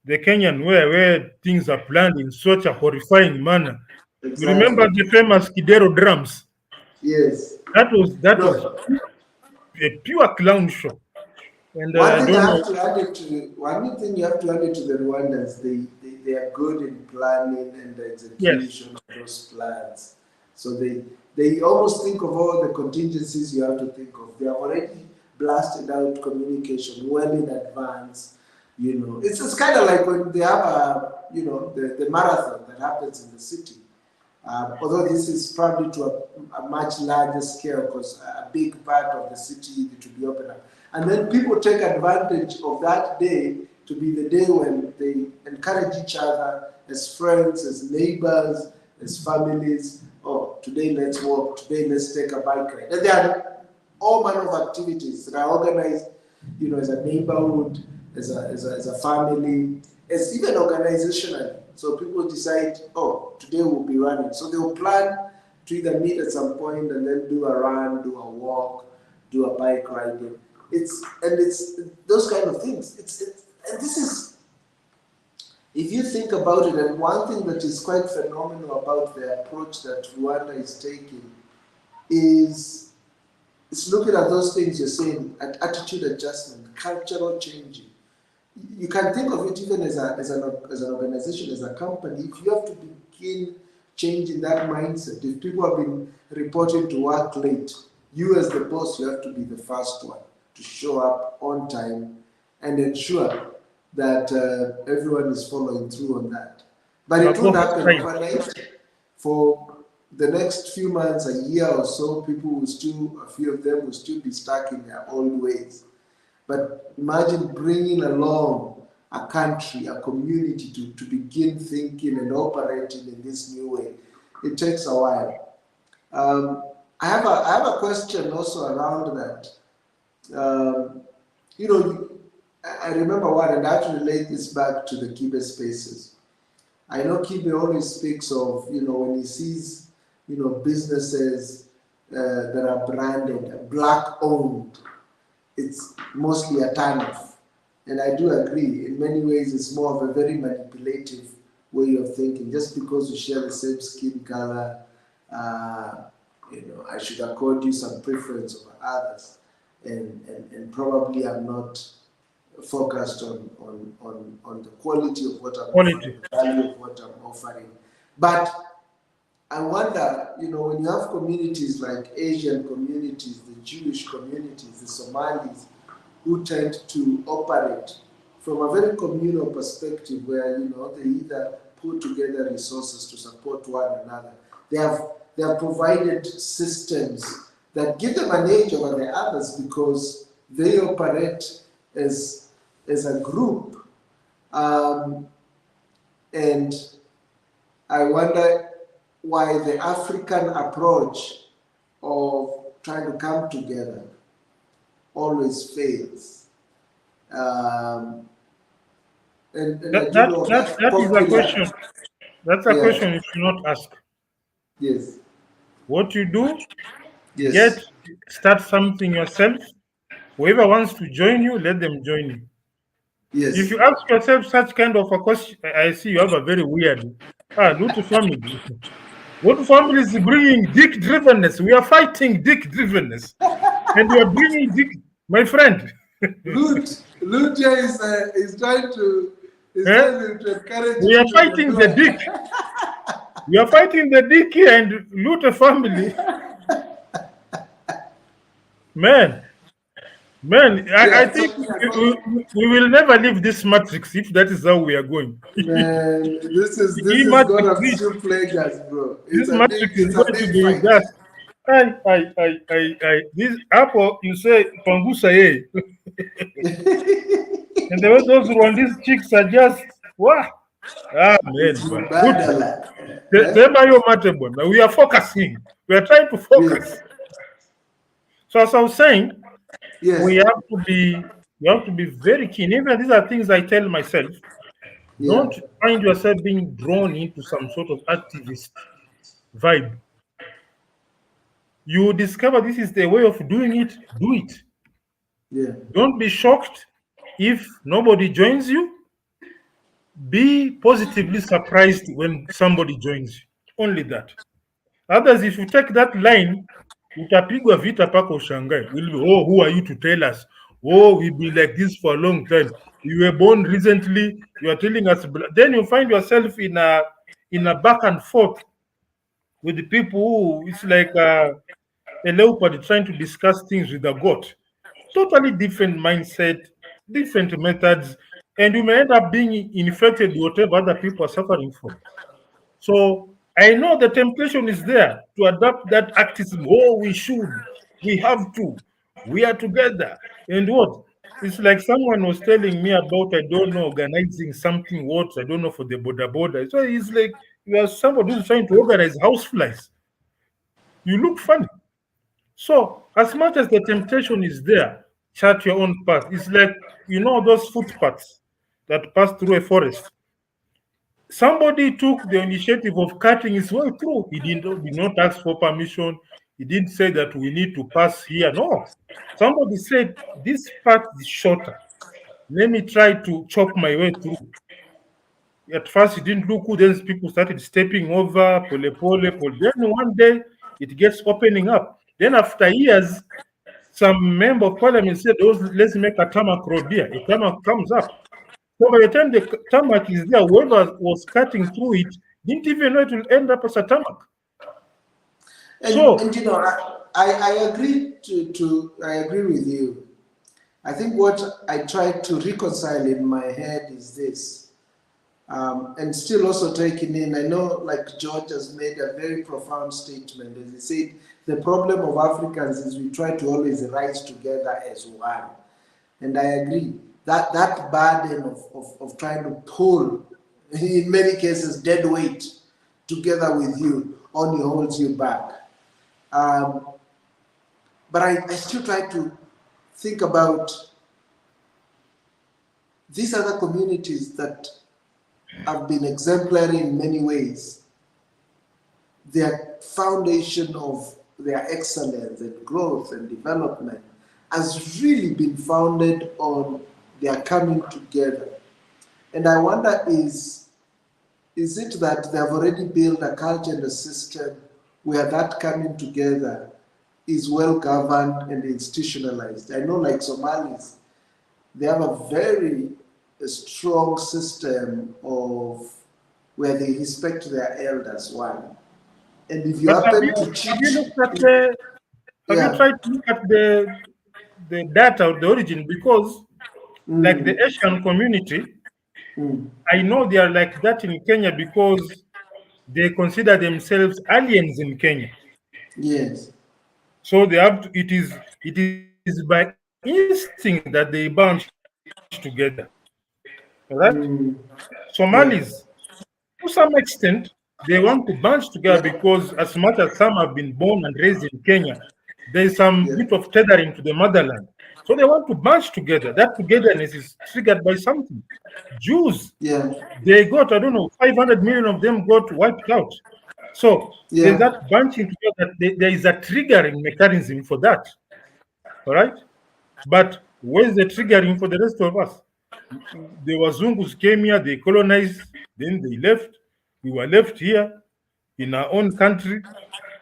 the Kenyan where things are planned in such a horrifying manner. You remember
Exactly.
the famous Kidero drums?
Yes.
That was
No,
a pure clown show. And
one
I
thing I
don't know.
have to add it to one thing you have to add it to the Rwandans, they are good in planning and the
Yes,
execution of those plans. So they almost think of all the contingencies you have to think of. They have already blasted out communication well in advance. It's kind of like when they have the marathon that happens in the city. Although this is probably to a much larger scale because a big part of the city to be open up. And then people take advantage of that day to be the day when they encourage each other as friends, as neighbors, as families. Oh, today let's walk, today let's take a bike ride. And there are all manner of activities that are organized, as a neighborhood, as a family, as even organizationally. So people decide, oh, today we'll be running. So they'll plan to either meet at some point and then do a run, do a walk, do a bike riding. It's those kind of things. And this is, if you think about it, and one thing that is quite phenomenal about the approach that Rwanda is taking is it's looking at those things you're saying, at attitude adjustment, cultural changing. You can think of it even as an organization, as a company. If you have to begin changing that mindset, if people have been reporting to work late, you as the boss, you have to be the first one to show up on time and ensure that everyone is following through on that. But
on a
it won't
both
happen
sides.
overnight. For the next few months, a year or so, a few of them will still be stuck in their old ways. But imagine bringing along a country, a community to begin thinking and operating in this new way. It takes a while. I have a question also around that. Um, you know, I remember one, and I have to relate this back to the Kibe spaces. I know Kibe always speaks of, when he sees, businesses that are branded, black owned. it's mostly a turnoff. And I do agree, in many ways, it's more of a very manipulative way of thinking. Just because you share the same skin color, I should accord you some preference over others. And probably I'm not focused on the quality of what I'm offering, the value of what I'm offering. But I wonder, when you have communities like Asian communities, the Jewish communities, the Somalis, who tend to operate from a very communal perspective where, they either put together resources to support one another. They have provided systems that give them an edge over the others because they operate as a group. And I wonder why the African approach of trying to come together always fails.
That is a question. That's a question you should not ask.
Yes.
What you do,
Yes.
start something yourself. Whoever wants to join you, let them join you.
Yes.
If you ask yourself such kind of a question, I see you have a very weird Lutu family. What family is bringing dick drivenness? We are fighting dick drivenness. And we are bringing dick, my friend.
Lutia is trying to encourage.
We are fighting the dick. We are fighting the dick here and Lutu family. Man, I think we will never leave this matrix if that is how we are going.
Man, this is gonna still plague us, bro.
This matrix is going to be just. This apple, you say pangusa ye. And the way those Rwandese chicks are just wow. Man. We are focusing. We are trying to focus. Yes. So as I was saying, yes, we have to be very keen. Even these are things I tell myself. Yeah. Don't find yourself being drawn into some sort of activist vibe. You discover this is the way of doing it, do it.
Yeah.
Don't be shocked if nobody joins you. Be positively surprised when somebody joins you. Only that. Others, if you take that line, utapigwa vita paka ushangae. Who are you to tell us? We've been like this for a long time. You were born recently. You are telling us. Then you find yourself in a back and forth with the people who it's like a leopard trying to discuss things with a goat. Totally different mindset, different methods, and you may end up being infected with whatever other people are suffering from. So I know the temptation is there to adopt that activism. We have to, we are together. And what? It's like someone was telling me about, I don't know, organizing something, I don't know, for the border. So it's like you are somebody who's trying to organize houseflies. You look funny. So as much as the temptation is there, chart your own path. It's like, those footpaths that pass through a forest. Somebody took the initiative of cutting his way through. He did not ask for permission. He didn't say that we need to pass here. No. Somebody said, this path is shorter. Let me try to chop my way through. At first, it didn't look good. Then people started stepping over, pole. Then one day, it gets opening up. Then after years, some member of parliament said, let's make a tarmac road here. A tarmac comes up. So by the time the tarmac is there, whoever was cutting through it didn't even know it will end up as a tarmac.
And I agree I agree with you. I think what I try to reconcile in my head is this, and still also taking in, I know like George has made a very profound statement, as he said, the problem of Africans is we try to always rise together as one. And I agree. That burden of trying to pull, in many cases, dead weight together with you only holds you back. But I still try to think about these other communities that have been exemplary in many ways. Their foundation of their excellence and growth and development has really been founded on their coming together. And I wonder, is it that they have already built a culture and a system where that coming together is well governed and institutionalized? I know, like Somalis, they have a very strong system of where they respect their elders, one. And if you
But
happen to
have you
cheat,
looked at the have you
yeah,
tried to look at the data of the origin? Because like the
mm,
Asian community,
mm,
I know they are like that in Kenya because they consider themselves aliens in Kenya.
yes,
So they have to, it is by instinct that they bunch together. All right?
mm,
Somalis,
yeah,
to some extent, they want to bunch together
yeah,
because as much as some have been born and raised in Kenya, there is some
yeah,
bit of tethering to the motherland. So they want to bunch together. That togetherness is triggered by something. Jews,
yeah,
they got, I don't know, 500 million of them got wiped out. So there's
yeah.
that bunching together. There is a triggering mechanism for that. All right? But where's the triggering for the rest of us? The Wazungus came here, they colonized, then they left. We were left here in our own country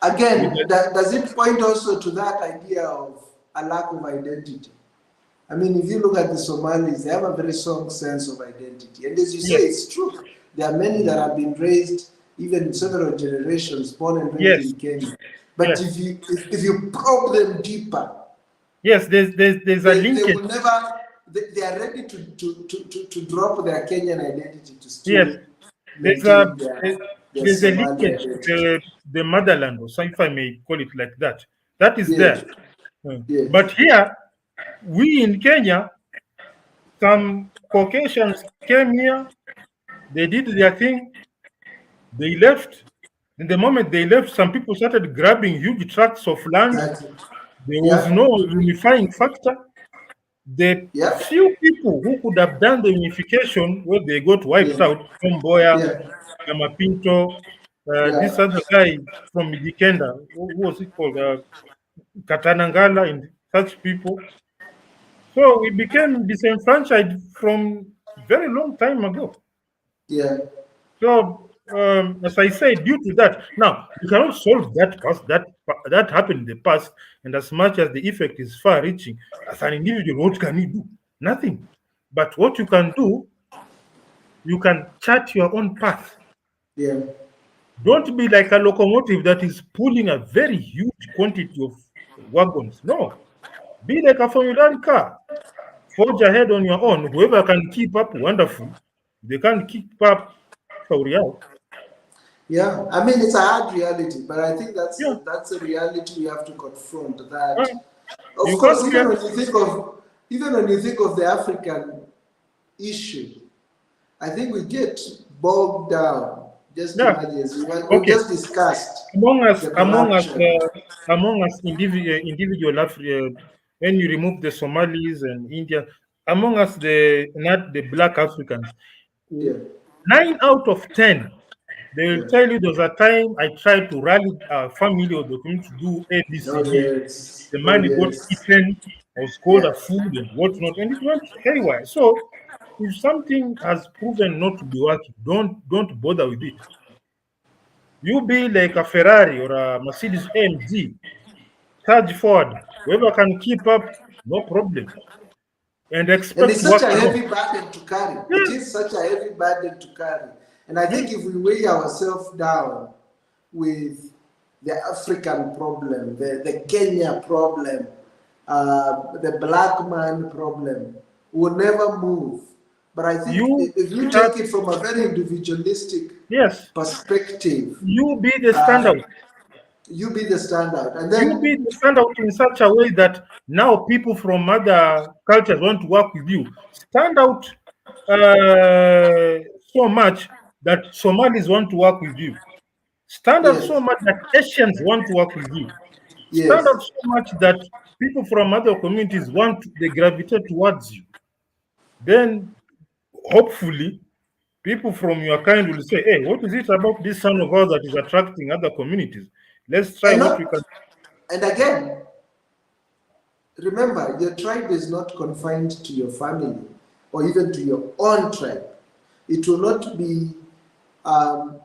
with
Again,
the,
does it point also to that idea of a lack of identity? I mean, if you look at the Somalis, they have a very strong sense of identity. And as you say,
yes,
it's true. There are many that have been raised, even several generations, born and raised
yes,
in Kenya. But
yes,
if you probe them deeper,
yes. There's a
they
linkage.
will never, they are ready to drop their Kenyan identity to
Yes,
still
there's a
maintain their
there's a
Somali
linkage to
identity.
the motherland, or so if I may call it like that. That is
Yes,
there. But
yes,
here, we in Kenya, some Caucasians came here, they did their thing, they left. In the moment they left, some people started grabbing huge tracts of land.
exactly.
There was
Yeah,
no unifying factor. The
yeah,
few people who could have done the unification, where they got wiped
yeah,
out, Tom Boya,
yeah,
Gamapinto, this
yeah.
other guy from Mijikenda, who was it called? Katanangala, and such people. So we became disenfranchised from very long time ago.
Yeah.
So, as I say, due to that, now you cannot solve that past that happened in the past, and as much as the effect is far-reaching, as an individual, what can you do? Nothing. But what you can do, you can chart your own path.
Yeah.
Don't be like a locomotive that is pulling a very huge quantity of wagons. No, be like a Formula 1 car. Forge ahead on your own. Whoever can keep up, wonderful. They can't keep up, sorry out.
Yeah. I mean, it's a hard reality, but I think
Yeah,
that's a reality we have to confront. That,
uh,
of
you
course,
can't
even when you think of the African issue, I think we get bogged down. Just
yeah.
imagine, we
Okay.
just discussed
Among us,
the
among us,
corruption.
individual when you remove the Somalis and India, among us, the not the black Africans,
Yeah.
9 out of 10, they will
Yeah.
tell you there was a time I tried to rally a family or the community to do
Oh
ABCD.
yes.
The
Oh
money got
yes.
eaten, was called
Yeah.
a food and whatnot, and it went haywire. So, if something has proven not to be working, don't bother with it. You be like a Ferrari or a Mercedes AMG, charge forward. Whoever can keep up, no problem. And
And
expect
it's
to
such
work
a
alone.
heavy burden to carry. It
Yeah,
is such a heavy burden to carry. And I
yeah.
think if we weigh ourselves down with the African problem, the Kenya problem, the black man problem, we'll never move. But I think
You
if you
start,
take it from a very individualistic
yes,
perspective,
you be the
uh,
standout.
you be the standard. And
You
then,
be the standout in such a way that now people from other cultures want to work with you. Stand out so much that Somalis want to work with you. Stand out so
yes,
much that Asians want to work with you. Stand
yes.
out so much that people from other communities they gravitate towards you. Then hopefully people from your kind will say, hey, what is it about this son of ours that is attracting other communities? Let's try
And
what we
not,
can.
and again, remember, your tribe is not confined to your family or even to your own tribe. It will not be um,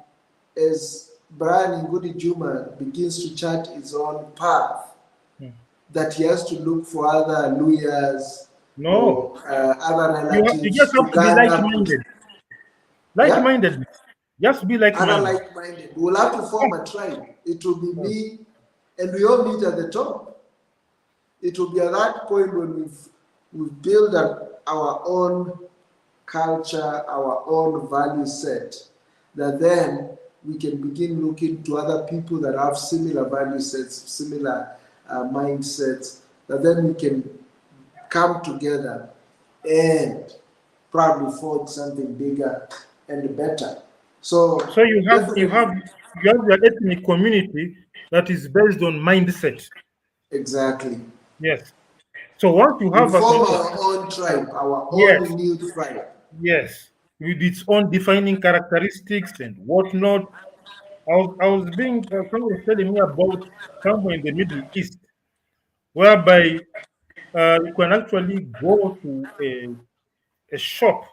as Brian Ngudi Juma begins to chart his own path
Hmm.
that he has to look for other Luyas
No,
or other
you just
relatives to
have to be
gang up with.
like-minded.
Yeah?
Like-minded. Just be
Other
like-minded.
like-minded. We'll have to form a tribe. It will be
Yes.
me, and we all meet at the top. It will be at that point when we've built our own culture, our own value set, that then we can begin looking to other people that have similar value sets, similar mindsets, that then we can come together and probably forge something bigger and better. So
So
definitely,
you have your ethnic community that is based on mindset.
exactly.
Yes. So once you
We
have a
form
community,
our own tribe, our
yes,
own new tribe.
yes, with its own defining characteristics and whatnot. I was being someone was telling me about somewhere in the Middle East, whereby you can actually go to a shop,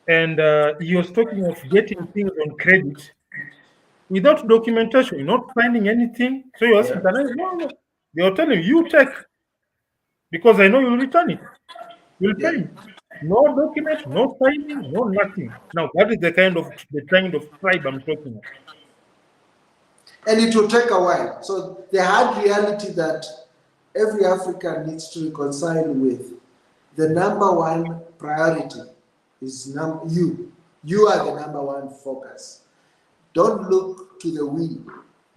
and he was talking of getting things on credit without documentation. You're not finding anything. So you're asking,
Yeah.
can I? No, no. They are telling you, you take, because I know you'll return it. You'll
Yeah.
pay me. No document, no signing, no nothing. Now that is the kind of tribe I'm talking of.
And it will take a while. So the hard reality that every African needs to reconcile with, the number one priority is you. You are the number one focus. Don't look to the we.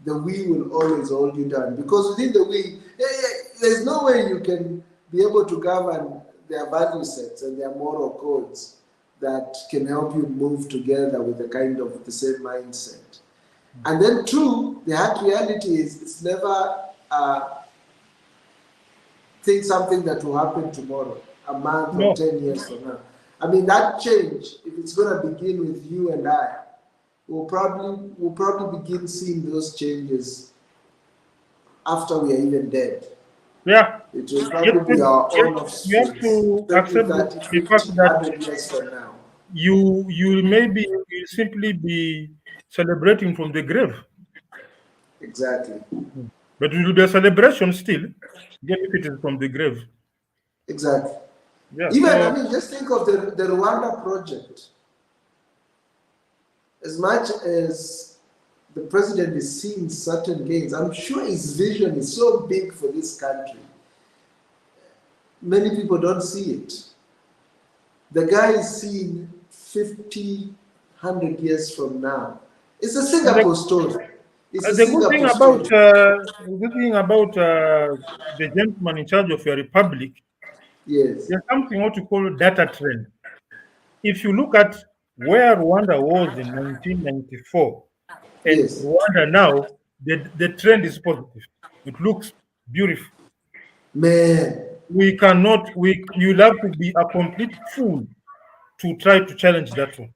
The we will always hold you down because within the we, there's no way you can be able to govern their value sets and their moral codes that can help you move together with the kind of the same mindset. And then, two, the hard reality is it's never think something that will happen tomorrow, a month or
No.
10 years from now. I mean, that change, if it's going to begin with you and I, we'll probably begin seeing those changes after we are even dead.
Yeah.
It will
Yet,
probably be our
yet
own
you have
offsprings,
to
20,
accept
30,
the fact
50,
that
100 years from now.
you maybe you simply be celebrating from the grave.
Exactly.
But it will be a celebration still, even if it is from the grave.
Exactly.
Yeah.
Even, I
So
mean, just think of the Rwanda project. As much as the president is seeing certain gains, I'm sure his vision is so big for this country. Many people don't see it. The guy is seeing 50, 100 years from now. It's a
and
Singapore story. It's a
the good thing
Singapore
about
story.
the gentleman in charge of your republic,
Yes,
there's something what you call data trend. If you look at where Rwanda was in 1994 and
yes.
Rwanda now, the trend is positive. It looks beautiful.
Man,
We cannot, you'll have to be a complete fool to try to challenge that one.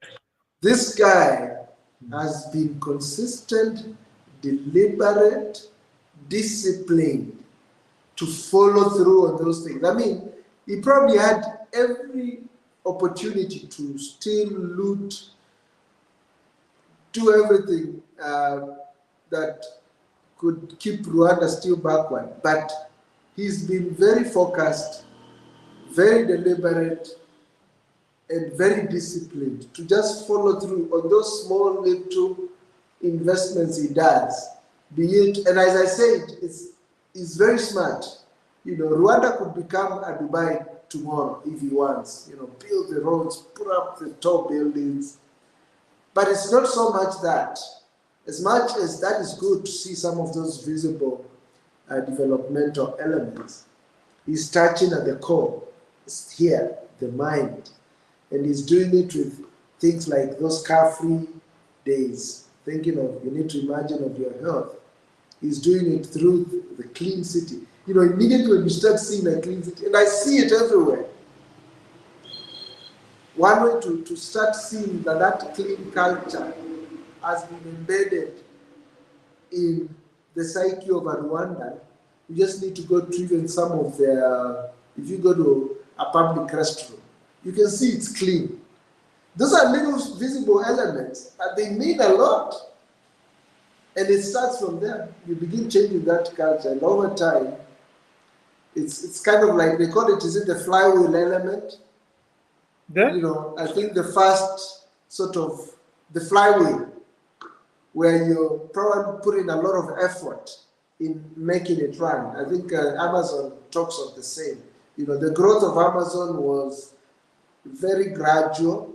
this guy has been consistent, deliberate, disciplined to follow through on those things. I mean, he probably had every opportunity to steal, loot, do everything that could keep Rwanda still backward. But he's been very focused, very deliberate, and very disciplined to just follow through on those small little investments he does. Be it, and as I said, it's very smart. You know, Rwanda could become a Dubai tomorrow if he wants. You know, build the roads, put up the tall buildings. But it's not so much that. As much as that is good to see some of those visible developmental elements, he's touching at the core. It's here, the mind. And he's doing it with things like those car-free days. Thinking of, you need to imagine of your health. He's doing it through the clean city. You know, immediately when you start seeing a clean city, and I see it everywhere. One way to start seeing that clean culture has been embedded in the psyche of a Rwandan You just need to go to even some of their, if you go to a public restroom, you can see it's clean. Those are little visible elements, and they mean a lot. And it starts from there. You begin changing that culture, and over time, it's kind of like they call it, is it the flywheel element?
There?
You know, I think the first sort of the flywheel, where you're probably putting a lot of effort in making it run. I think Amazon talks of the same. You know, the growth of Amazon was very gradual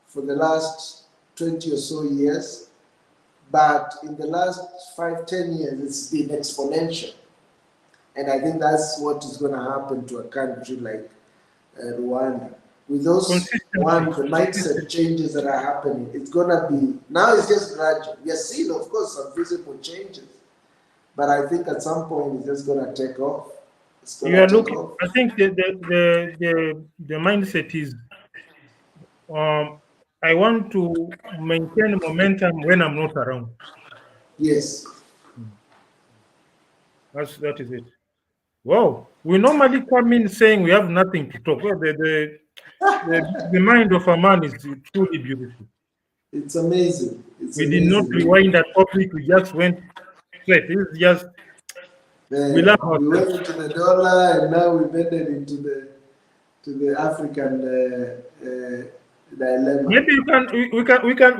for the last 20 or so years, but in the last 5-10 years, it's been exponential. And I think that's what is going to happen to a country like Rwanda. With those the mindset changes that are happening, it's going to be, now it's just gradual. We are seeing, of course, some visible changes, but I think at some point it's just going to take off. It's going
You
to
are
take
looking.
off.
I think the mindset is I want to maintain momentum when I'm not around.
Yes.
That is it. Wow. We normally come in saying we have nothing to talk. Well, the mind of a man is truly beautiful.
It's amazing. It's
We did not
amazing.
rewind that topic. We just went straight. It's just we love
We went
ourselves.
into the dollar, and now we made it into the African dilemma.
Maybe we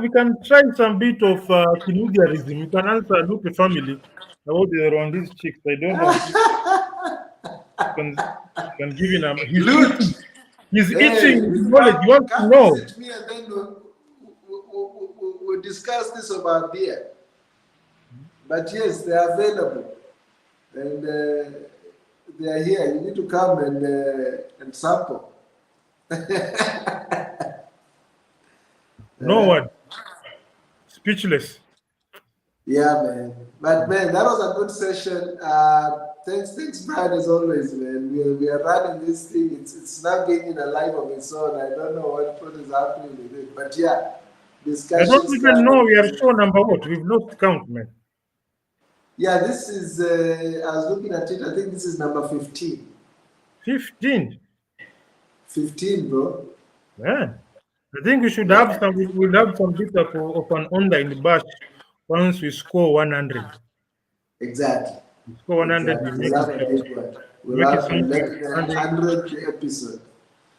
can try some bit of Kinudianism. You can answer look the family about the Rwandese chicks. I don't know. Can give him he's
Loot.
eating. He's
Hey,
eating his knowledge. You want to
come
know.
visit me, and then we'll discuss this about beer. But yes, they are available, and they are here. You need to come and sample.
No word. Speechless.
Yeah, man. But man, that was a good session. Thanks, Brad, as always, man. We are running this thing. It's now gaining a life of its own. I don't know what is happening with it, but yeah,
I
discussions.
don't even know we are show number what. We've lost count, man.
Yeah, this is. I was looking at it. I think this is number 15.
15.
15, bro.
Yeah. I think we should have some. We'll have some bit of an online bash once we score 100.
Exactly.
We score 100.
Exactly.
We make
We'll have a
it.
big one.
Make
We'll
it
have
something.
the 100th episode.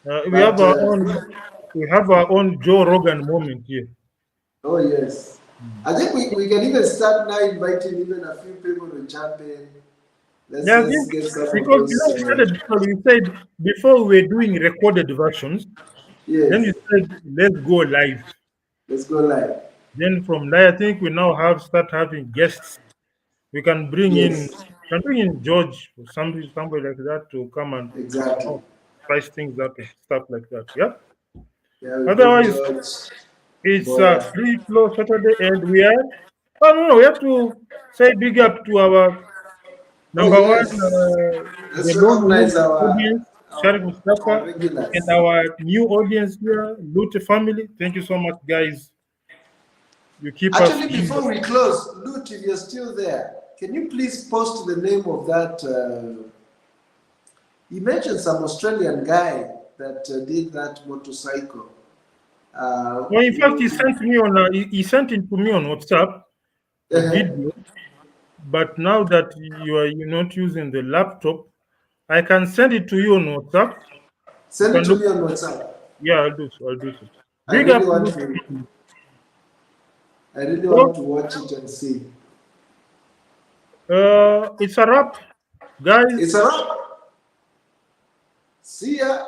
We
But,
have our own. We have our own Joe Rogan moment here.
Oh yes. I think we can even start now inviting even a few people to jump in. Let's get some
because
of those,
we said before we were doing recorded versions, then
yes.
you said let's go live.
Let's go live.
Then from there, I think we now start having guests. We can bring in George or somebody like that to come and
Exactly.
spice things up and stuff like that. Yeah.
Yeah, we
Otherwise,
George,
it's
Boy.
free flow Saturday, and we are. Oh no, we have to say big up to our number one,
Yes. Let's
the lone
recognize
wolf audience, Sharif
our
Mustafa,
regulars.
and our new audience here, Lute family. Thank you so much, guys. You keep
Actually,
us.
before we close, Lute, if you're still there, can you please post the name of that? You mentioned some Australian guy that did that motorcycle.
Well, in fact, he sent me on. He sent it to me on WhatsApp, a video. But now that you're not using the laptop, I can send it to you on WhatsApp.
Send it to me on WhatsApp.
Yeah, I'll do so.
I
Big
really
up.
want to watch it and see.
It's a wrap, guys.
It's a wrap. See ya.